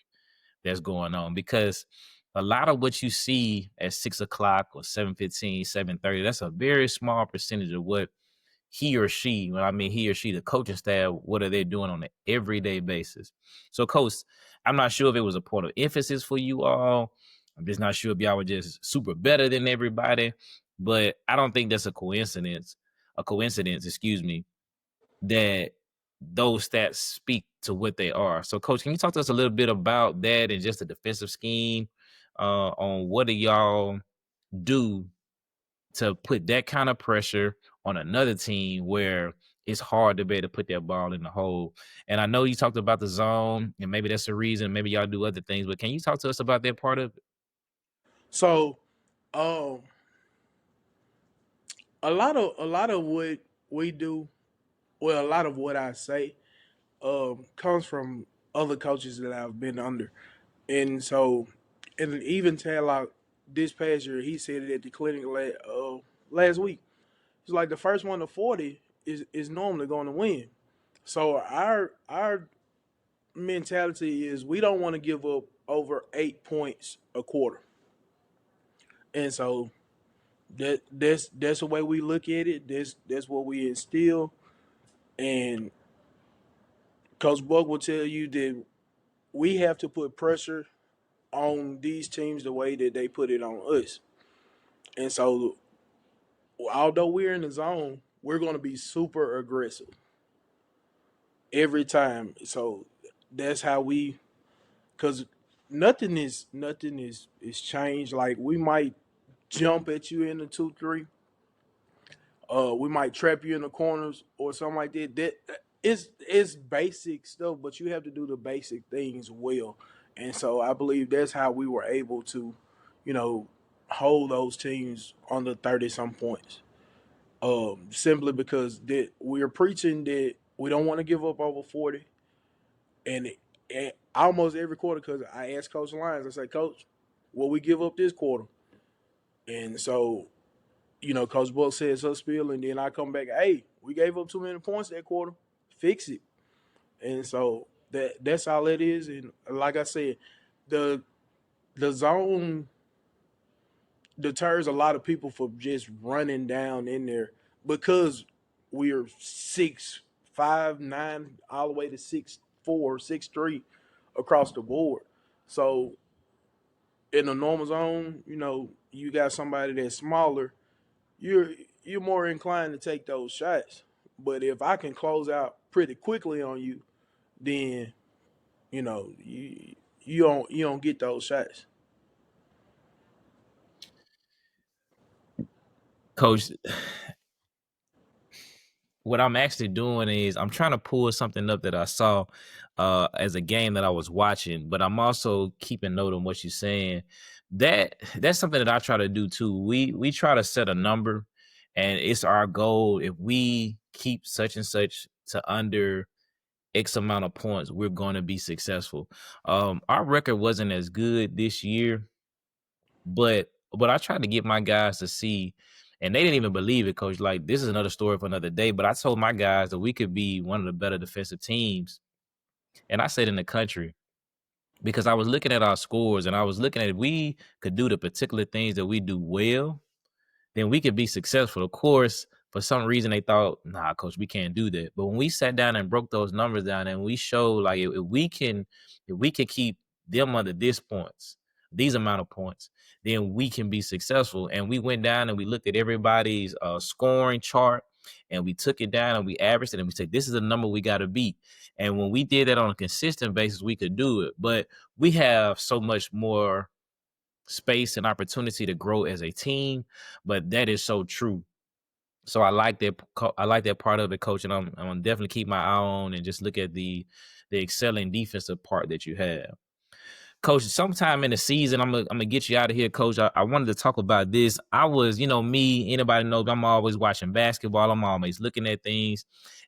that's going on because a lot of what you see at 6 o'clock or 7:15, 7:30, that's a very small percentage of what he or she, when I mean he or she, the coaching staff, what are they doing on an everyday basis? So, Coach, I'm not sure if it was a point of emphasis for you all. I'm just not sure if y'all were just super better than everybody, but I don't think that's a coincidence. A coincidence, excuse me, that those stats speak to what they are. So, Coach, can you talk to us a little bit about that and just the defensive scheme on what do y'all do to put that kind of pressure on another team where it's hard to be able to put that ball in the hole? And I know you talked about the zone, and maybe that's the reason. Maybe y'all do other things, but can you talk to us about that part of it? So, um, a lot of what we do, well, a lot of what I say, comes from other coaches that I've been under, and so, and even Tadlock this past year, he said it at the clinic last week. It's like the first one to 40 is normally going to win. So our mentality is we don't want to give up over 8 points a quarter, and so that's the way we look at it. That's what we instill, and Coach Buck will tell you that we have to put pressure on these teams the way that they put it on us. And so, although we're in the zone, we're going to be super aggressive every time. So that's how we, because nothing is changed. Like we might jump at you in the 2-3. We might trap you in the corners or something like that. It's basic stuff, but you have to do the basic things well. And so I believe that's how we were able to, you know, hold those teams under 30 some points. Simply because that we're preaching that we don't want to give up over 40, and almost every quarter. Because I asked Coach Lyons, I said, Coach, will we give up this quarter? And so Coach Buck says her spiel, and then I come back, hey, we gave up too many points that quarter. Fix it. And so that's all it is. And like I said, the the zone deters a lot of people from just running down in there because we're 6'5", 9", all the way to 6'4", 6'3" across the board. So in a normal zone, you got somebody that's smaller, you're you're more inclined to take those shots. But if I can close out pretty quickly on you, then you don't get those shots. Coach, what I'm actually doing is I'm trying to pull something up that I saw as a game that I was watching, but I'm also keeping note on what you're saying. That's something that I try to do too. We try to set a number, and it's our goal. If we keep such and such to under X amount of points, we're going to be successful. Our record wasn't as good this year, but I tried to get my guys to see, and they didn't even believe it, coach. Like, this is another story for another day. But I told my guys that we could be one of the better defensive teams. And I said in the country, because I was looking at our scores and I was looking at if we could do the particular things that we do well, then we could be successful. Of course, for some reason they thought, nah, coach, we can't do that. But when we sat down and broke those numbers down and we showed like if we can keep them under this points, these amount of points, then we can be successful. And we went down and we looked at everybody's scoring chart and we took it down and we averaged it and we said, this is a number we got to beat. And when we did that on a consistent basis, we could do it. But we have so much more space and opportunity to grow as a team. But that is so true. So I like that. I like that part of it, coach. And I'm gonna definitely keep my eye on and just look at the excelling defensive part that you have. Coach, sometime in the season, I'm gonna get you out of here, Coach. I wanted to talk about this. I was, me, anybody knows I'm always watching basketball. I'm always looking at things,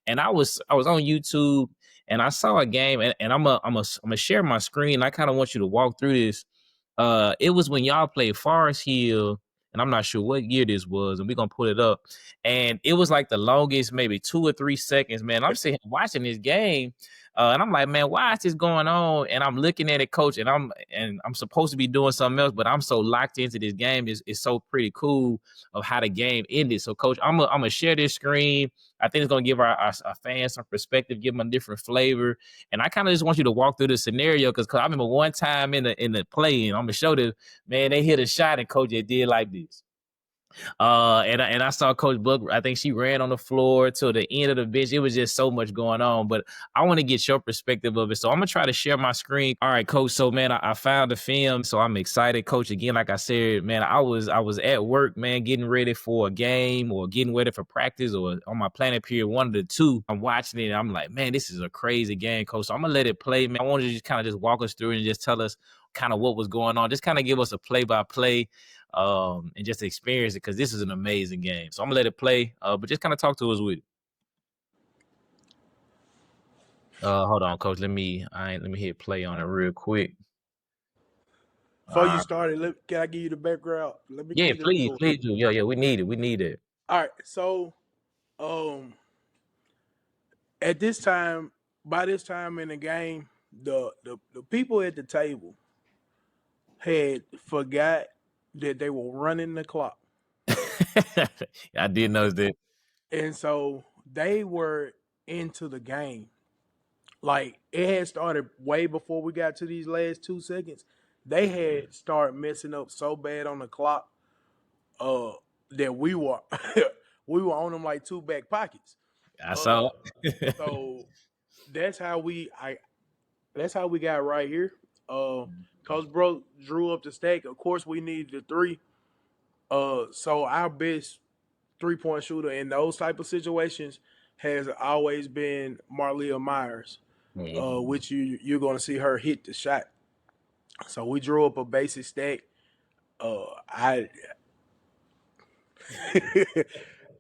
and I was on YouTube and I saw a game, and I'm gonna share my screen. I kind of want you to walk through this. It was when y'all played Forest Hill, and I'm not sure what year this was, and we're gonna put it up. And it was like the longest, maybe 2 or 3 seconds, man. I'm sitting here watching this game, and I'm like, man, why is this going on? And I'm looking at it, coach, and I'm supposed to be doing something else, but I'm so locked into this game. It's so pretty cool of how the game ended. So, coach, I'm gonna share this screen. I think it's gonna give our fans some perspective, give them a different flavor. And I kind of just want you to walk through the scenario because I remember one time in the play, and I'm gonna show this, man, they hit a shot and coach it did like this. And I saw Coach Book. I think she ran on the floor till the end of the bench. It was just so much going on. But I want to get your perspective of it. So I'm gonna try to share my screen. All right, Coach. So man, I found the film. So I'm excited, Coach. Again, like I said, man, I was at work, man, getting ready for a game or getting ready for practice or on my planning period, one of the two. I'm watching it. And I'm like, man, this is a crazy game, Coach. So I'm gonna let it play, man. I want you to just kind of just walk us through and just tell us kind of what was going on. Just kind of give us a play by play and just experience it because this is an amazing game. So I'm gonna let it play, but just kind of talk to us with it. Hold on, coach. Let me hit play on it real quick. Before you Uh, started, can I give you the background? Let me give yeah, you the please, story. please do. Yeah, yeah, we need it. We need it. All right, so um, at this time, by this time in the game, the people at the table had forgot that they were running the clock. I did notice that. And so they were into the game. Like it had started way before we got to these last 2 seconds. They had started messing up so bad on the clock uh that we were we were on them like two back pockets. I Uh saw. so that's how we got right here. Coach Bro drew up the stack. Of course we needed the three. So our best 3-point shooter in those type of situations has always been Marlia Myers, which you're going to see her hit the shot. So we drew up a basic stack. I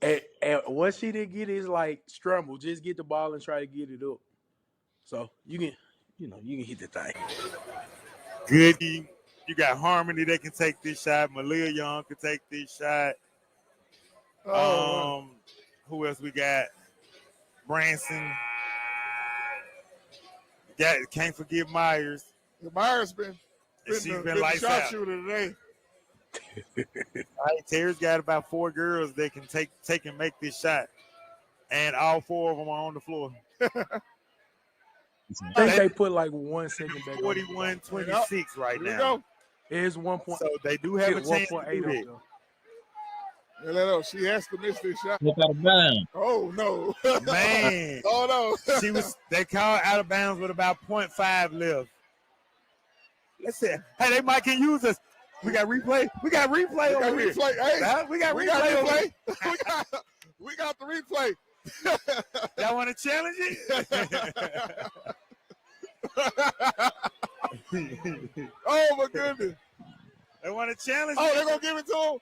and what she didn't get is like scramble. Just get the ball and try to get it up. So you can hit the thing. Goody. You got Harmony that can take this shot. Malia Young can take this shot. Who else we got? Branson. Can't forget Myers. Myers been She's been the lights shot out. shooter today. All right, Terry's got about 4 girls that can take and make this shot, and all 4 of them are on the floor. I think they put like 1 second back. 41-26 right Here we now. go. It is 1 point. So they do have a chance to 1.8 do that. up No, she has to miss this shot. Look out of bounds. Oh no. Man, Oh no. They called out of bounds with about 0.5 left. Let's see. Hey, they might can use us. We got replay. We got replay over here. Replay. Hey, We got we replay over here. we got the replay. Y'all want to challenge it? Oh my goodness. They want to challenge Oh, it? they're gonna give it to him.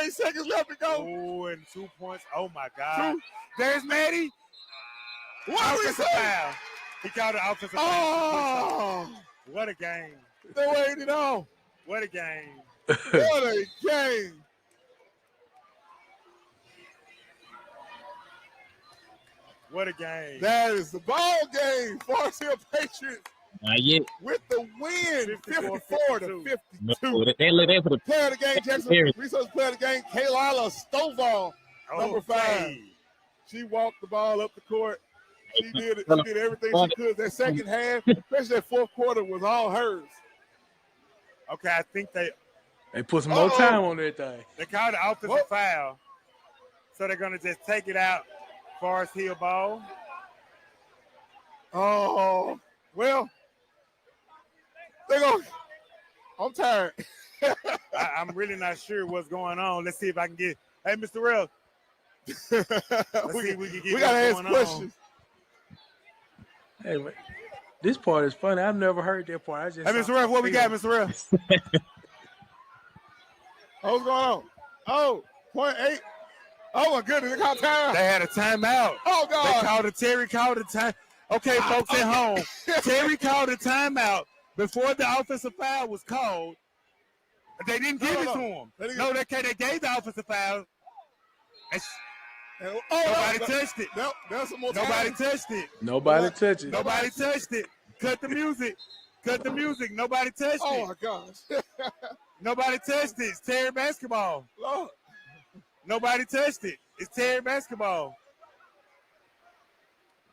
0.8 seconds left to go. Oh, and 2 points. Oh my God. 2. There's Maddie. What we Offensive say? foul. He called an offensive foul. Oh, What a game. they waited on. What a game. What a game. What a game. That is the ball game. Forest Hill Patriots Not yet. with the win, 54 to 52. No, they look there for the Player of the game, Jackson. Resource player of the game, Kaylila Stovall, number 5. She walked the ball up the court. She did it. She did everything she could. That second half, especially that fourth quarter, was all hers. Okay, I think they Put some more time on that thing. They called the offensive foul, so they're going to just take it out. Forest Hill ball. Oh, well, they're going. I'm tired. I'm really not sure what's going on. Let's see if I can get. Hey, Mr. Rel. Let's see if we can get We got to ask going questions. Hey, man, this part is funny. I've never heard that part. I just. Hey, Mr. Rel, what we got, Mr. Rel? Oh, what's going on? Oh, 0.8. Oh, my goodness. They called time. They had a timeout. Oh, God. They called it. Terry called a time. Okay, folks at home. Terry called a timeout before the offensive foul was called. They didn't give it to him. They gave the offensive foul. Nobody touched it. There's some more Nobody time. touched it. Nobody touch it. Nobody touched it. Cut the music. Cut the music. Nobody touched Oh, it. my gosh. Nobody touched it. It's Terry basketball. Lord. Nobody touched it. It's Terry basketball.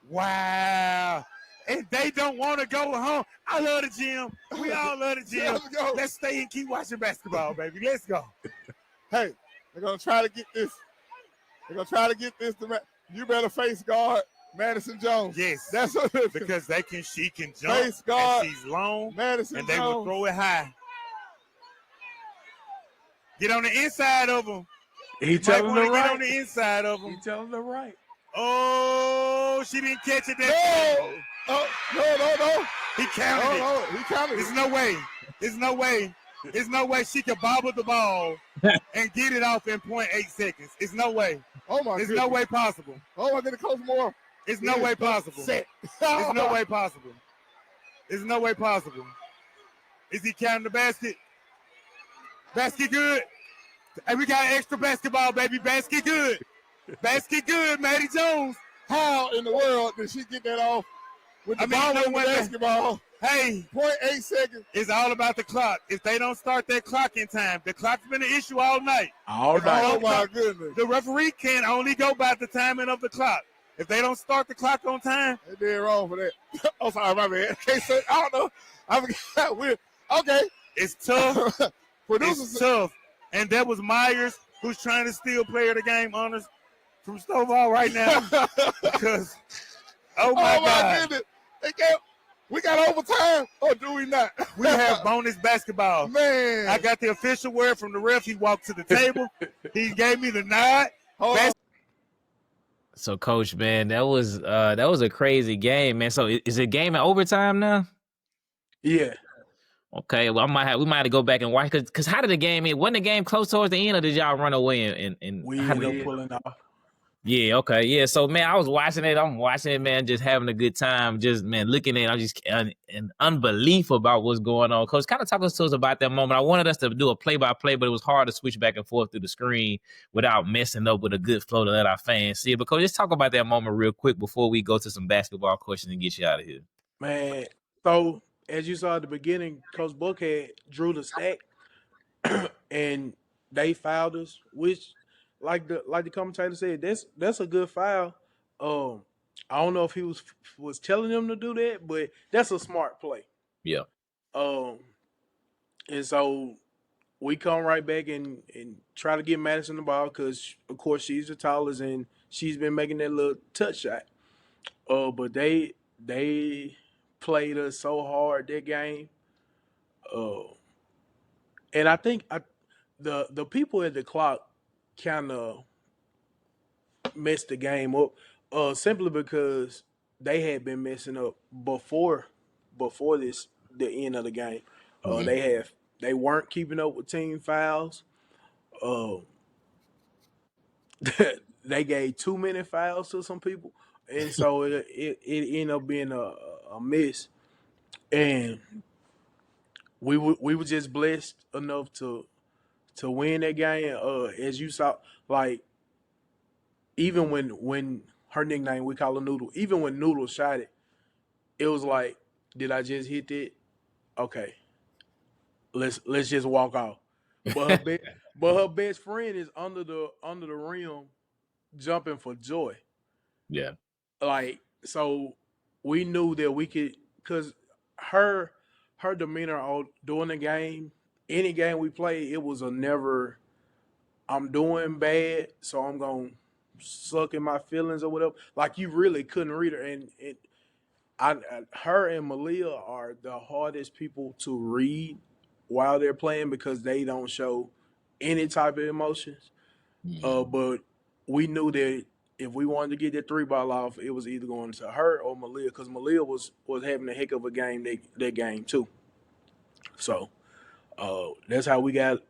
Wow. And they don't want to go home. I love the gym. We all love the gym. Let's go. Let's stay and keep watching basketball, baby. Let's go. Hey, they're going to try to get this. They're going to try to get this. You better face guard Madison Jones. Yes. That's what it is. Because she can jump. Face guard and she's long. Madison and they Jones. will throw it high. Get on the inside of them. He telling the Get right. on the inside of them. He telling the right. Oh, she didn't catch it. No. No. He counted it. No. He counted There's it. no way. There's no way. There's no way she could bobble the ball and get it off in 0.8 seconds. It's no way. Oh, my There's goodness. no way possible. Oh, my goodness. Coach Moore. It's no way possible. Set. There's no way possible. There's no way possible. Is he counting the basket? Basket good. Hey, we got extra basketball, baby. Basket good. Basket good, Maddie Jones. How in the world did she get that off with the ball in the basketball? Hey, 0.8 seconds. It's all about the clock. If they don't start that clock in time, the clock's been an issue all night. Oh, my goodness. The referee can only go by the timing of the clock. If they don't start the clock on time. They did wrong for that. Oh, sorry, my man. Okay, so I don't know. I forgot. Okay. It's tough. It's tough. And that was Myers, who's trying to steal player of the game honors from Stovall right now. Because, oh my God. Goodness. We got overtime, or do we not? We have bonus basketball. Man. I got the official word from the ref. He walked to the table. He gave me the nod. So, Coach, man, that was a crazy game, man. So, is it game in overtime now? Yeah. Okay. Well, we might have to go back and watch because how did the game end? Wasn't the game close towards the end, or did y'all run away and we ended up pulling off? Yeah. Okay. Yeah. So, man, I was watching it. I'm watching it, man, just having a good time. Just, man, looking at it. I'm just in unbelief about what's going on. Coach, kind of talk to us about that moment. I wanted us to do a play-by-play, but it was hard to switch back and forth through the screen without messing up with a good flow to let our fans see it. But, Coach, just talk about that moment real quick before we go to some basketball questions and get you out of here. Man, so as you saw at the beginning, Coach Buck had drew the stack, and they fouled us, which, like the commentator said, that's a good foul. I don't know if he was telling them to do that, but that's a smart play. Yeah. And so we come right back and try to get Madison the ball because, of course, she's the tallest and she's been making that little touch shot. But they played us so hard that game. And I think the people at the clock kind of messed the game up simply because they had been messing up before the end of the game. They weren't keeping up with team fouls. They gave too many fouls to some people, and so it ended up being a miss. And we were just blessed enough to win that game. As you saw, like even when her nickname we call her Noodle, even when Noodle shot it, it was like, did I just hit it? Okay, let's just walk off. But her best friend is under the rim, jumping for joy. Yeah. Like, so we knew that we could, because her demeanor during the game, any game we played, it was a never, I'm doing bad, so I'm going to suck in my feelings or whatever. Like, you really couldn't read her. And her and Malia are the hardest people to read while they're playing because they don't show any type of emotions. But we knew that if we wanted to get that three ball off, it was either going to her or Malia because Malia was having a heck of a game that game too. So that's how we got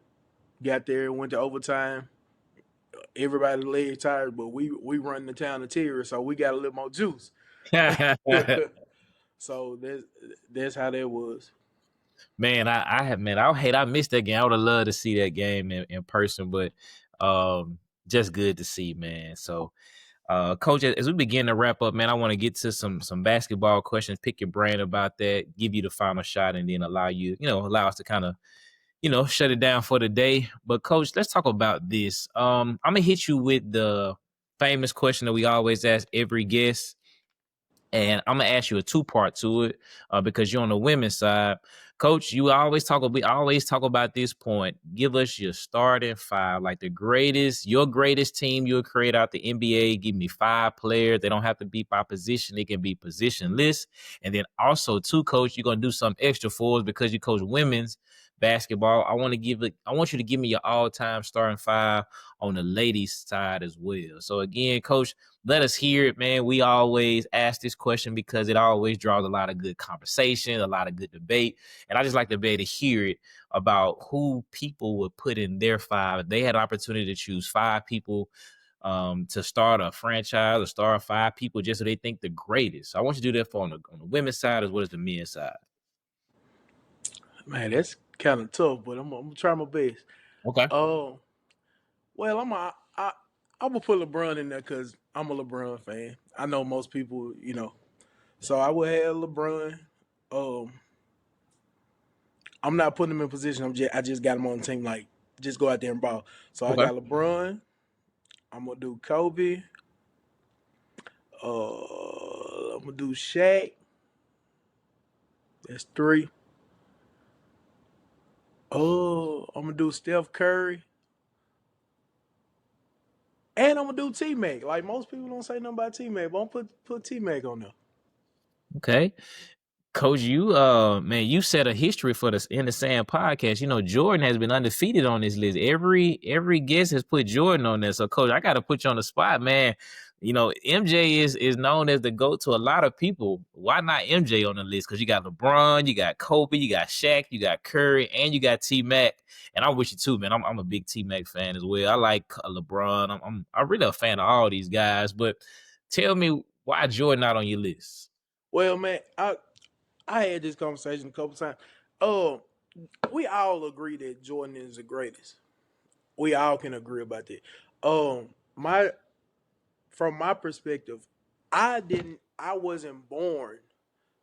there and went to overtime. Everybody leg tired, but we run the town of tears, so we got a little more juice. So that's how that was. Man, I missed that game. I would have loved to see that game in person, but just good to see, man. So Coach, as we begin to wrap up, man, I want to get to some basketball questions, pick your brain about that, give you the final shot, and then allow us to kind of, shut it down for the day. But Coach, let's talk about this. I'm gonna hit you with the famous question that we always ask every guest. And I'm gonna ask you a two-part to it because you're on the women's side, Coach. We always talk about this point. Give us your starting five, like your greatest team you'll create out the NBA. Give me 5 players. They don't have to be by position; they can be positionless. And then also, too, Coach, you're gonna do something extra for us because you coach women's basketball. I want you to give me your all-time starting 5 on the ladies' side as well. So again, Coach, let us hear it, man. We always ask this question because it always draws a lot of good conversation, a lot of good debate. And I just like to be able to hear it about who people would put in their 5. If they had an opportunity to choose 5 people to start a franchise or start 5 people just so they think the greatest. So I want you to do that on the women's side as well as the men's side. Man, that's kind of tough, but I'm gonna try my best. Okay. Well, I'm gonna put LeBron in there because I'm a LeBron fan. I know most people, so I would have LeBron. Um, I'm not putting him in position. I just got him on the team. Like, just go out there and ball. So I Okay. got LeBron. I'm gonna do Kobe. I'm gonna do Shaq. That's three. Oh, I'm gonna do Steph Curry. And I'm gonna do T Mac. Like most people don't say nothing about T Mac, but I'm put T Mac on there. Okay. Coach, you man, you set a history for this In the Sand podcast. You know, Jordan has been undefeated on this list. Every guest has put Jordan on there. So, Coach, I got to put you on the spot, man. You know, MJ is known as the GOAT to a lot of people. Why not MJ on the list? Because you got LeBron, you got Kobe, you got Shaq, you got Curry, and you got T Mac. And I'm with you too, man. I'm a big T Mac fan as well. I like LeBron. I'm really a fan of all these guys. But tell me why Jordan not on your list? Well, man, I had this conversation a couple times. Uh, we all agree that Jordan is the greatest. We all can agree about that. My from my perspective, I wasn't born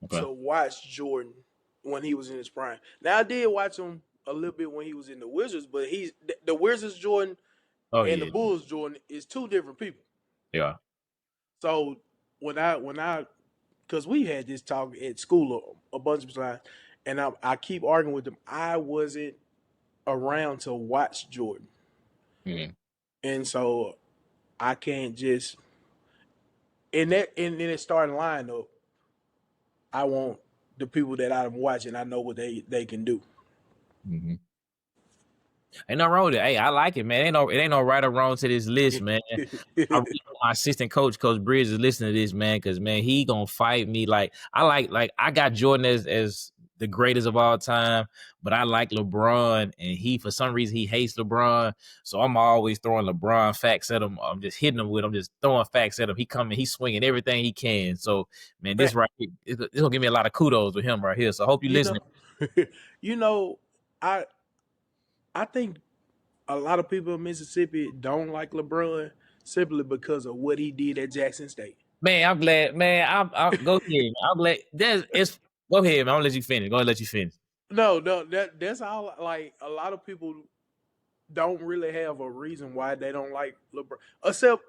Okay. to watch Jordan when he was in his prime. Now I did watch him a little bit when he was in the Wizards, but the Wizards Jordan Oh and the yeah, Bulls Jordan is two different people. yeah. So when I because we had this talk at school a bunch of times, and I keep arguing with them. I wasn't around to watch Jordan, Mm-hmm. and so I can't just and then it starting lineup. I want the people that I'm watching. I know what they can do. Mm-hmm. Ain't no wrong with it. Hey, I like it, man. It ain't no right or wrong to this list, man. I really hope my assistant coach, Coach Bridges, is listening to this, man, because man, he gonna fight me. Like I got Jordan as the greatest of all time, but I like LeBron, and he for some reason he hates LeBron, so I'm always throwing LeBron facts at him. I'm just hitting him with. I'm just throwing facts at him. He coming, he's swinging everything he can. So man, Man, this right here, it's gonna give me a lot of kudos with him right here. So I hope you you listening. know, you know, I I think a lot of people in Mississippi don't like LeBron simply because of what he did at Jackson State. Man, I'm glad. Man, I'm go ahead. I'm glad. It's go ahead, man. I'm gonna let you finish. Go ahead, let you finish. No, that's all. Like a lot of people don't really have a reason why they don't like LeBron, except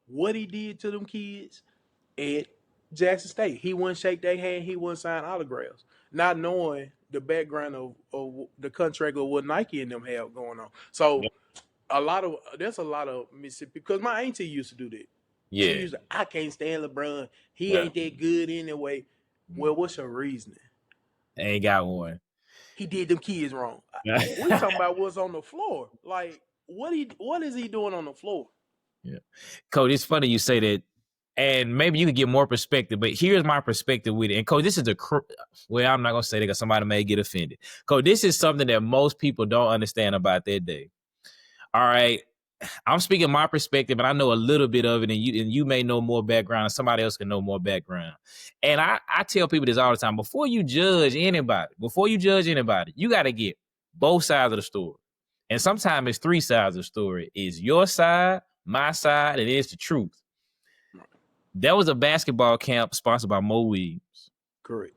what he did to them kids at Jackson State. He wouldn't shake their hand. He wouldn't sign autographs, not knowing the background of the contract of what Nike and them have going on. So there's a lot of Mississippi because my auntie used to do that. She Yeah, used to, I can't stand LeBron. He yeah. ain't that good anyway. Well, what's your reasoning? Ain't got one. He did them kids wrong. We talking about what's on the floor. Like what is he doing on the floor? Yeah, Coach, it's funny you say that, and maybe you could get more perspective. But here's my perspective with it. And Coach, this is well, I'm not gonna say that because somebody may get offended. Coach, this is something that most people don't understand about their day. All right. I'm speaking my perspective, and I know a little bit of it, and you may know more background, and somebody else can know more background. And I tell people this all the time: before you judge anybody, you got to get both sides of the story. And sometimes it's three sides of the story: is your side, my side, and it's the truth. There was a basketball camp sponsored by Mo Williams. Correct.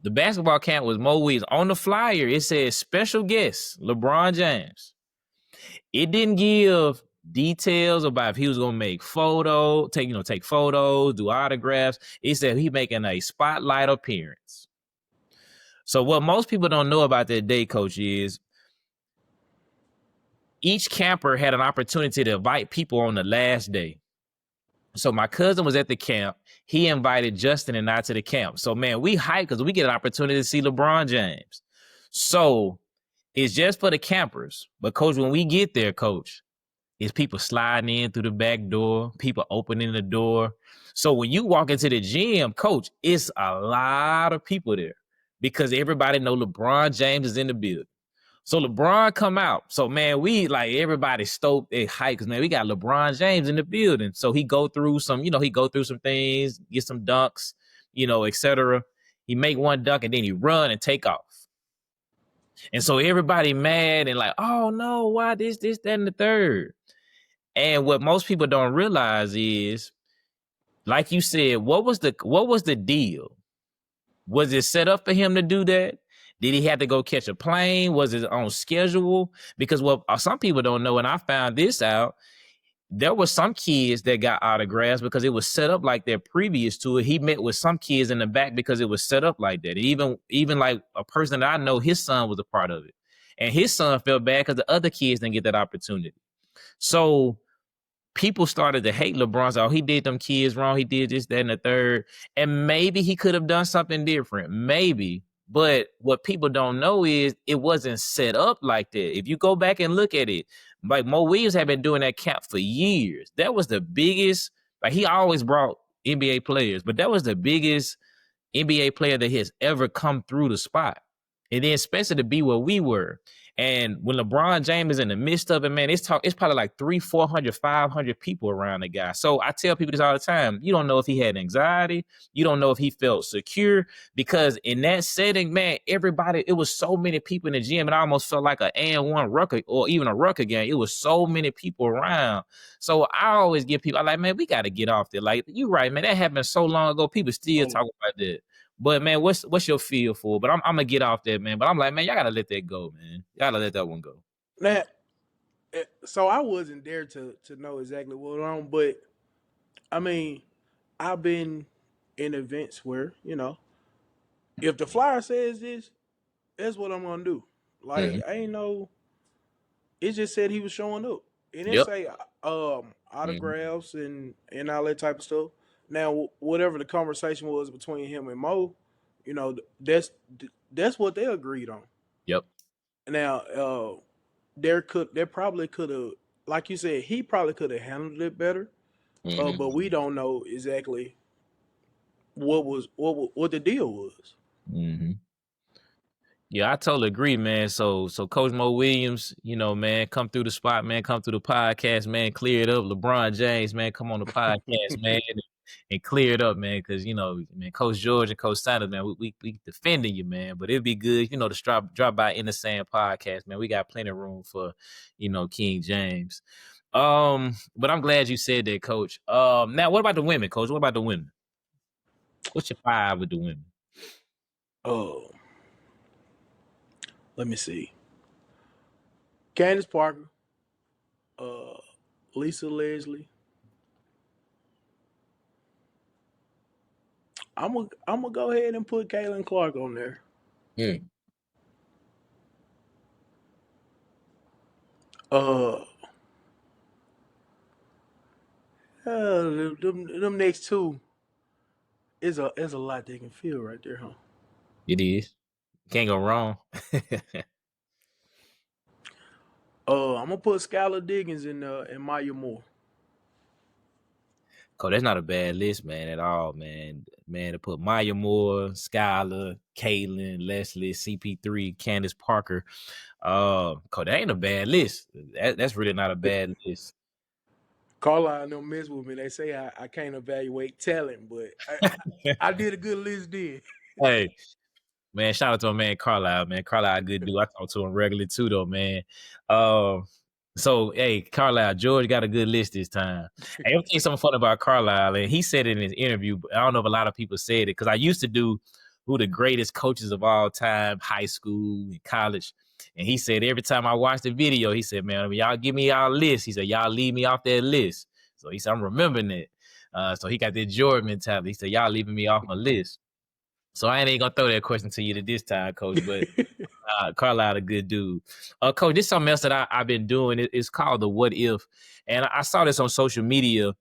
The basketball camp was Mo Williams. On the flyer, it says special guest LeBron James. It didn't give details about if he was gonna take photos, do autographs. It said he making a spotlight appearance. So what most people don't know about that day, Coach, is each camper had an opportunity to invite people on the last day. So my cousin was at the camp. He invited Justin and I to the camp. So man, we hyped because we get an opportunity to see LeBron James. So it's just for the campers. But Coach, when we get there, Coach, it's people sliding in through the back door, people opening the door. So when you walk into the gym, Coach, it's a lot of people there because everybody know LeBron James is in the building. So LeBron come out. So man, we like everybody stoked and hyped because man, we got LeBron James in the building. So he go through some things, get some dunks, etc. He make one dunk and then he run and take off. And so everybody mad and like, oh no, why this, that, and the third. And what most people don't realize is, like you said, what was the deal? Was it set up for him to do that? Did he have to go catch a plane? Was it on schedule? Because what some people don't know, and I found this out, there were some kids that got autographs because it was set up like that previous to it. He met with some kids in the back because it was set up like that. Even like a person that I know, his son was a part of it. And his son felt bad because the other kids didn't get that opportunity. So people started to hate LeBron. So, oh, he did them kids wrong. He did this, that, and the third. And maybe he could have done something different. Maybe. But what people don't know is it wasn't set up like that. If you go back and look at it, like Mo Williams had been doing that camp for years. That was the biggest, like he always brought NBA players, but that was the biggest NBA player that has ever come through the spot. And then especially to be where we were. And when LeBron James is in the midst of it, man, it's probably like 300, 400, 500 people around the guy. So I tell people this all the time. You don't know if he had anxiety. You don't know if he felt secure, because in that setting, man, everybody, it was so many people in the gym. It almost felt like an and one Rucker or even a Rucker game. It was so many people around. So I always give people, I'm like, man, we got to get off there. Like, you right, man, that happened so long ago. People still talk about that. But man, what's your feel for? But I'm gonna get off that, man. But I'm like, man, y'all gotta let that go, man. Y'all gotta let that one go. Now, so I wasn't there to know exactly what went on, but I mean, I've been in events where, if the flyer says this, that's what I'm gonna do. Like, I ain't know. It just said he was showing up, and it Yep. say autographs and all that type of stuff. Now, whatever the conversation was between him and Mo, that's what they agreed on. Yep. Now, there probably could have, like you said, he probably could have handled it better. But we don't know exactly what the deal was. Mm-hmm. Yeah, I totally agree, man. So Coach Mo Williams, man, come through the spot, man, come through the podcast, man, clear it up. LeBron James, man, come on the podcast, man, and clear it up, man, because man, Coach George and Coach Sanders, man, we defending you, man. But it'd be good, to drop by In the Sand podcast, man. We got plenty of room for, King James. But I'm glad you said that, Coach. Now what about the women, Coach? What about the women? What's your five with the women? Oh, let me see. Candace Parker, Lisa Leslie. I'm gonna go ahead and put Caitlin Clark on there. Them next two is a lot they can feel right there, huh? It is. Can't go wrong. I'm gonna put Skylar Diggins and Maya Moore. Coach, that's not a bad list, man, at all, man. Man, to put Maya Moore, Skylar, Caitlin, Leslie, CP3, Candace Parker. Coach, that ain't a bad list. That's really not a bad list. Carlisle don't mess with me. They say I can't evaluate talent, but I did a good list then. Hey, man, shout out to my man Carlisle, man. Carlisle, good dude. I talk to him regularly too, though, man. So, hey, Carlisle, George got a good list this time. Hey, I'm saying something fun about Carlisle, and he said it in his interview, but I don't know if a lot of people said it, because I used to do who the greatest coaches of all time, high school and college. And he said every time I watched the video, he said, man, y'all give me y'all list. He said, y'all leave me off that list. So he said, I'm remembering it. So he got that Jordan mentality. He said, y'all leaving me off my list. So I ain't gonna throw that question to you this time, Coach, but Carlisle a good dude. Coach, this is something else that I've been doing. It's called the What If. And I saw this on social media,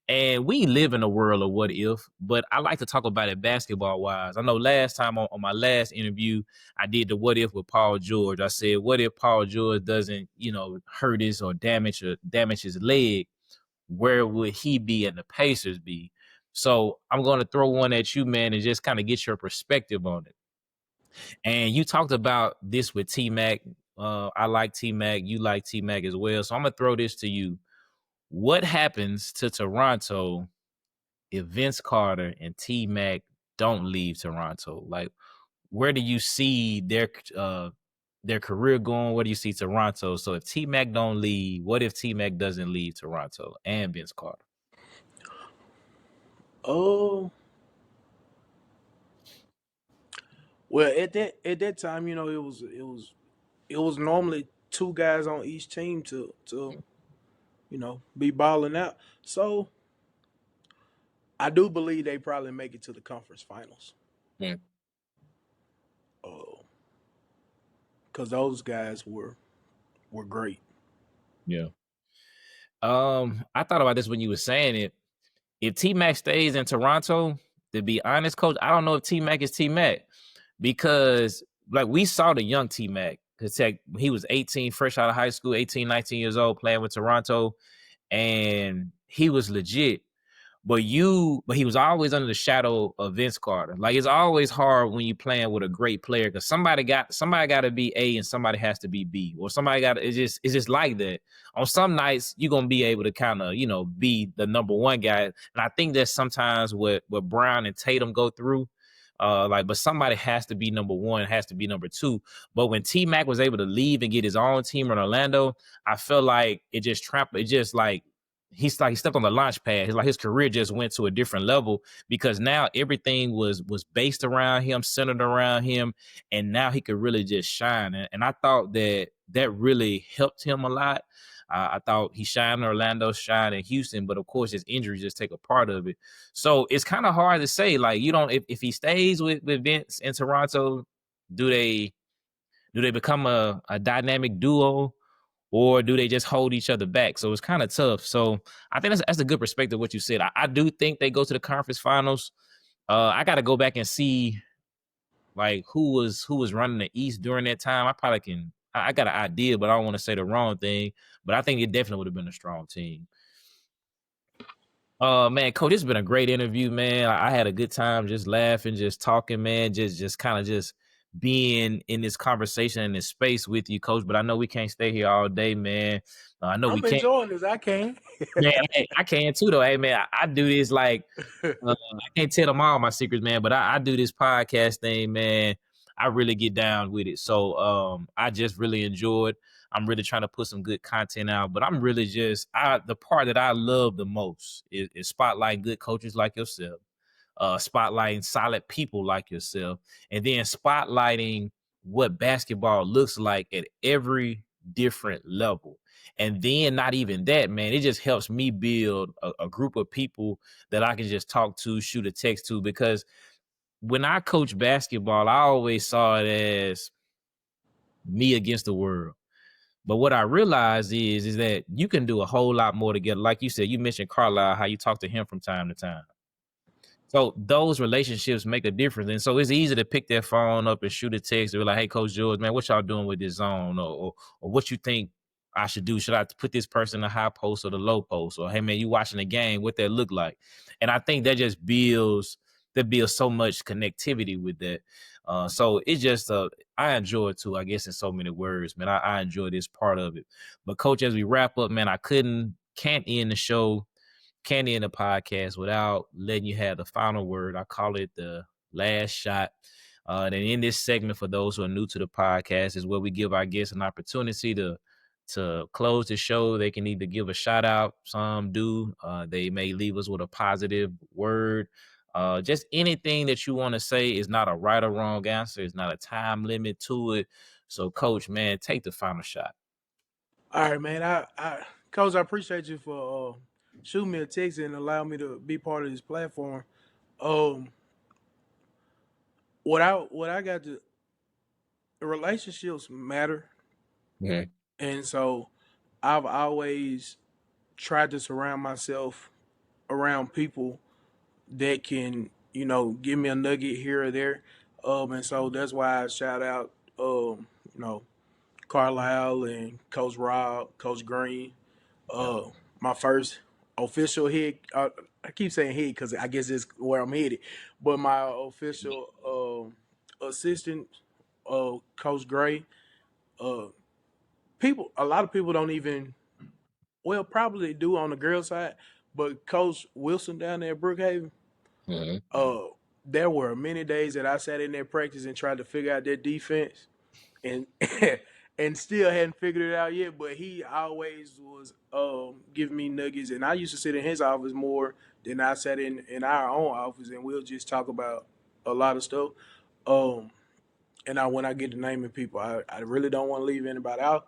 and we live in a world of what if, but I like to talk about it basketball-wise. I know last time on my last interview, I did the what if with Paul George. I said, what if Paul George doesn't, hurt his or damage his leg? Where would he be and the Pacers be? So I'm going to throw one at you, man, and just kind of get your perspective on it. And you talked about this with T-Mac. I like T-Mac. You like T-Mac as well. So I'm going to throw this to you. What happens to Toronto if Vince Carter and T-Mac don't leave Toronto? Like, where do you see their their career going? Where do you see Toronto? So if T-Mac don't leave, what if T-Mac doesn't leave Toronto and Vince Carter? Oh, well, at that time, it was normally two guys on each team to be balling out. So I do believe they probably make it to the conference finals. Yeah. Because those guys were great. Yeah. I thought about this when you were saying it. If T-Mac stays in Toronto, to be honest, coach, I don't know if T-Mac is T-Mac because like we saw the young T-Mac because he was 18, fresh out of high school, 18, 19 years old, playing with Toronto, and he was legit. But he was always under the shadow of Vince Carter. Like it's always hard when you playing with a great player because somebody got to be A and somebody has to be B, or somebody got it's just like that. On some nights you're gonna be able to kind of be the number one guy, and I think that's sometimes what Brown and Tatum go through. But somebody has to be number one, has to be number two. But when T Mac was able to leave and get his own team in Orlando, I felt like it just trapped. It just like he stepped on the launch pad. It's like his career just went to a different level because now everything was based around him, centered around him, and now he could really just shine. And I thought that really helped him a lot. I thought he shined in Orlando, shined in Houston, but of course his injuries just take a part of it. So it's kind of hard to say. Like you don't if he stays with Vince in Toronto, do they become a dynamic duo? Or do they just hold each other back? So it's kind of tough. So I think that's a good perspective what you said. I do think they go to the conference finals. I got to go back and see like who was running the East during that time. I probably can. I got an idea, but I don't want to say the wrong thing. But I think it definitely would have been a strong team. Man, Coach, it's been a great interview, man. I had a good time just laughing, just talking, man. Just kind of just being in this conversation in this space with you, Coach. But I know we can't stay here all day, man. I know we I'm can't. enjoying this. I can. Man, I can too, though. Hey, man, I do this like I can't tell them all my secrets, man. But I do this podcast thing, man. I really get down with it. So I just really enjoyed. I'm really trying to put some good content out, but I'm really the part that I love the most is spotlighting good coaches like yourself, spotlighting solid people like yourself, and then spotlighting what basketball looks like at every different level. And then not even that, man, it just helps me build a group of people that I can just talk to, shoot a text to, because when I coach basketball, I always saw it as me against the world. But what I realized is that you can do a whole lot more together. Like you said, you mentioned Carlisle, how you talk to him from time to time. So those relationships make a difference. And so it's easy to pick that phone up and shoot a text and be like, hey, Coach George, man, what y'all doing with this zone? Or what you think I should do? Should I put this person in the high post or the low post? Or, hey, man, you watching the game, what that look like? And I think that just builds so much connectivity with that. So it's just, I enjoy it too, I guess, in so many words, man. I enjoy this part of it. But, Coach, as we wrap up, man, can't end the show, can't end the podcast without letting you have the final word. I call it the last shot. And in this segment, for those who are new to the podcast, is where we give our guests an opportunity to close the show. They can either give a shout out, some do. They may leave us with a positive word. Just anything that you want to say is not a right or wrong answer. It's not a time limit to it. So, Coach, man, take the final shot. All right, man. Coach, I appreciate you for shooting me a text and allowing me to be part of this platform. Um, what I got to relationships matter, Yeah. and so I've always tried to surround myself around people that can give me a nugget here or there. And so that's why I shout out you know Carlisle and Coach Rob, Coach Green. My first official head. I keep saying head because I guess it's where I'm headed. But my official assistant, Coach Gray. Uh, a lot of people don't even. Well, probably do on the girl side, but Coach Wilson down there at Brookhaven. Mhm. Uh, there were many days that I sat in there practice and tried to figure out their defense. and and still hadn't figured it out yet. But he always was giving me nuggets, and I used to sit in his office more than I sat in our own office, and we'll just talk about a lot of stuff. Um, and when I get to naming people, I really don't want to leave anybody out,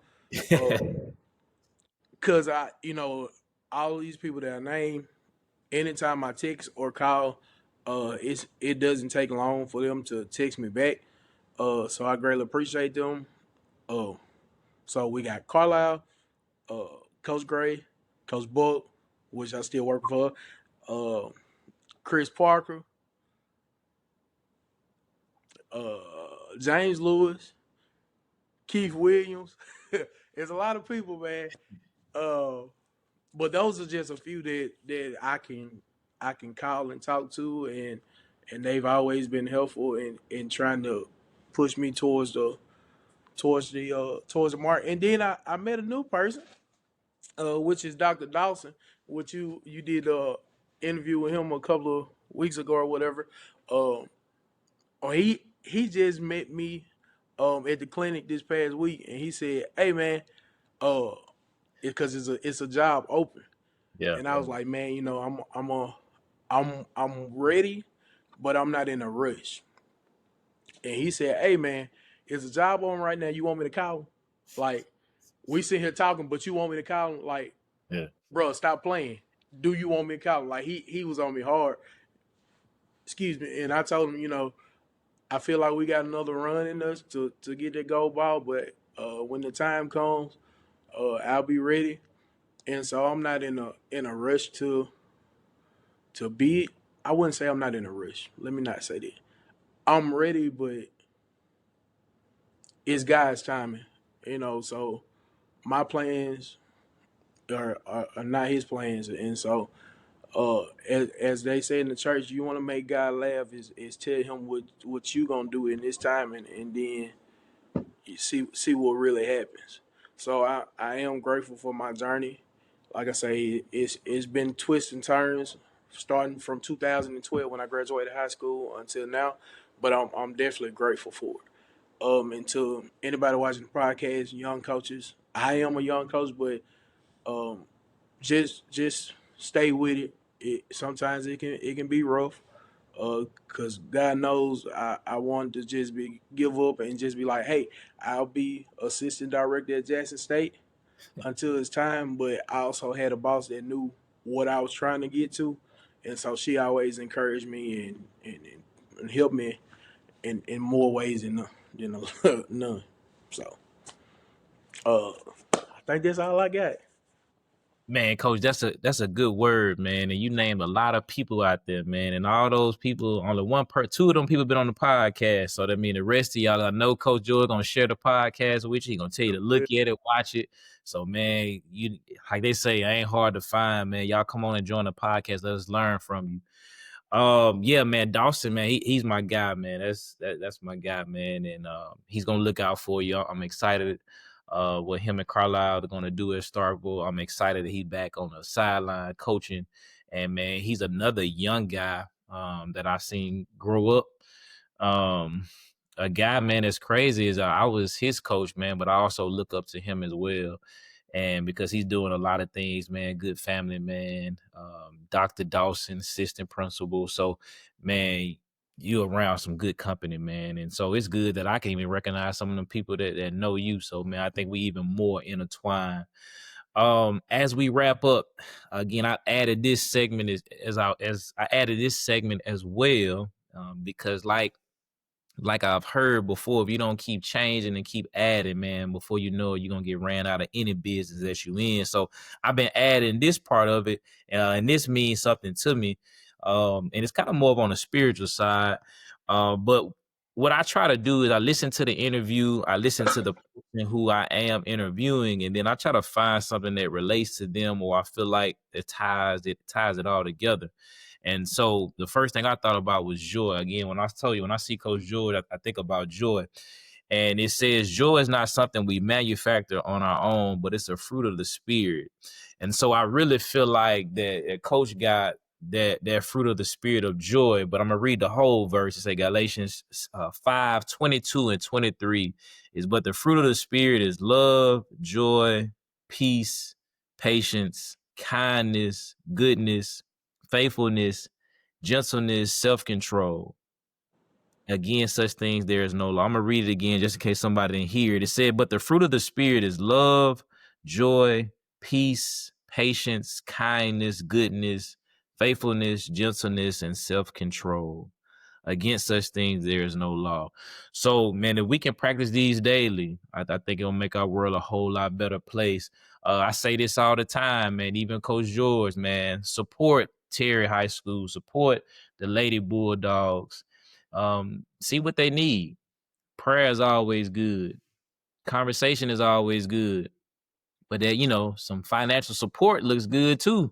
because all these people that I name, anytime I text or call, it doesn't take long for them to text me back. So I greatly appreciate them. Uh, so we got Carlisle, uh, Coach Gray, Coach Buck, which I still work for, uh, Chris Parker, James Lewis, Keith Williams. There's a lot of people, man. Uh, but those are just a few that I can call and talk to, and they've always been helpful in trying to push me towards the mark. And then I met a new person, which is Dr. Dawson, which you did interview with him a couple of weeks ago or whatever. Um, he just met me at the clinic this past week, and he said, "Hey man, uh, because it's a job open." Yeah. And I was like, "Man, I'm ready, but I'm not in a rush." And he said, "Hey man, it's a job on right now. You want me to call him? Like, we sit here talking, but you want me to call him? Like, Yeah. bro, stop playing. Do you want me to call him?" Like, he was on me hard. Excuse me. And I told him, I feel like we got another run in us to get that gold ball, but when the time comes, I'll be ready. And so I'm not in a rush to be. I wouldn't say I'm not in a rush. Let me not say that. I'm ready, but it's God's timing. So my plans are not His plans, and so as they say in the church, you want to make God laugh is tell Him what you gonna do in this time, and then you see what really happens. So I am grateful for my journey. Like I say, it's been twists and turns, starting from 2012 when I graduated high school until now. But I'm definitely grateful for it. And to anybody watching the podcast, young coaches, I am a young coach, but um, just stay with it. Sometimes it can be rough, cause God knows I wanted to just give up and just be like, hey, I'll be assistant director at Jackson State until it's time. But I also had a boss that knew what I was trying to get to, and so she always encouraged me and helped me in more ways than none. So I think that's all I got. Man, coach, that's a good word, man. And you named a lot of people out there, man. And all those people, only two of them people been on the podcast. So that mean the rest of y'all, I know Coach George gonna share the podcast with you. He gonna tell you to look at it, watch it. So man, you like they say, I ain't hard to find, man. Y'all come on and join the podcast. Let us learn from you. Yeah, man, Dawson, man, he's my guy, man. That's my guy, man, and he's gonna look out for you. I'm excited what him and Carlisle are gonna do at Starkville. I'm excited that he's back on the sideline coaching, and man, he's another young guy that I seen grow up. A guy, man, that's crazy is I was his coach, man, but I also look up to him as well. And because he's doing a lot of things, man, good family man, Dr. Dawson, assistant principal. So, man, you around some good company, man. And so it's good that I can even recognize some of the people that know you. So, man, I think we even more intertwined. As we wrap up, again, I added this segment as I added this segment as well, because like I've heard before, if you don't keep changing and keep adding, man, before you know it, you're going to get ran out of any business that you in. So I've been adding this part of it, and this means something to me. And it's kind of more of on the spiritual side. But what I try to do is I listen to the interview, I listen to the person who I am interviewing, and then I try to find something that relates to them, or I feel like it ties it all together. And so the first thing I thought about was joy. Again, when I see Coach George, I think about joy. And it says joy is not something we manufacture on our own, but it's a fruit of the spirit. And so I really feel like that Coach got that fruit of the spirit of joy. But I'm gonna read the whole verse. It say Galatians 5:22 and 23 is, but the fruit of the spirit is love, joy, peace, patience, kindness, goodness, faithfulness, gentleness, self-control. Against such things there is no law. I'm gonna read it again just in case somebody didn't hear it. It said, but the fruit of the spirit is love, joy, peace, patience, kindness, goodness, faithfulness, gentleness, and self-control. Against such things there is no law. So, man, if we can practice these daily, I think it'll make our world a whole lot better place. I say this all the time, man. Even Coach George, man, support Terry High School, support the Lady Bulldogs. See what they need. Prayer is always good. Conversation is always good. But that, some financial support looks good too.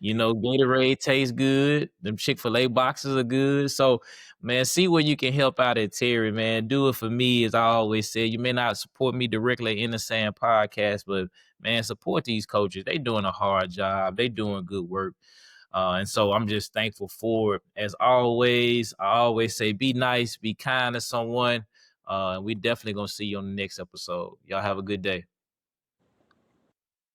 Gatorade tastes good. Them Chick-fil-A boxes are good. So, man, see where you can help out at Terry, man. Do it for me, as I always say. You may not support me directly in the Sand podcast, but, man, support these coaches. They doing a hard job. They doing good work. And so I'm just thankful for it. As always, I always say, be nice, be kind to someone. And we definitely going to see you on the next episode. Y'all have a good day.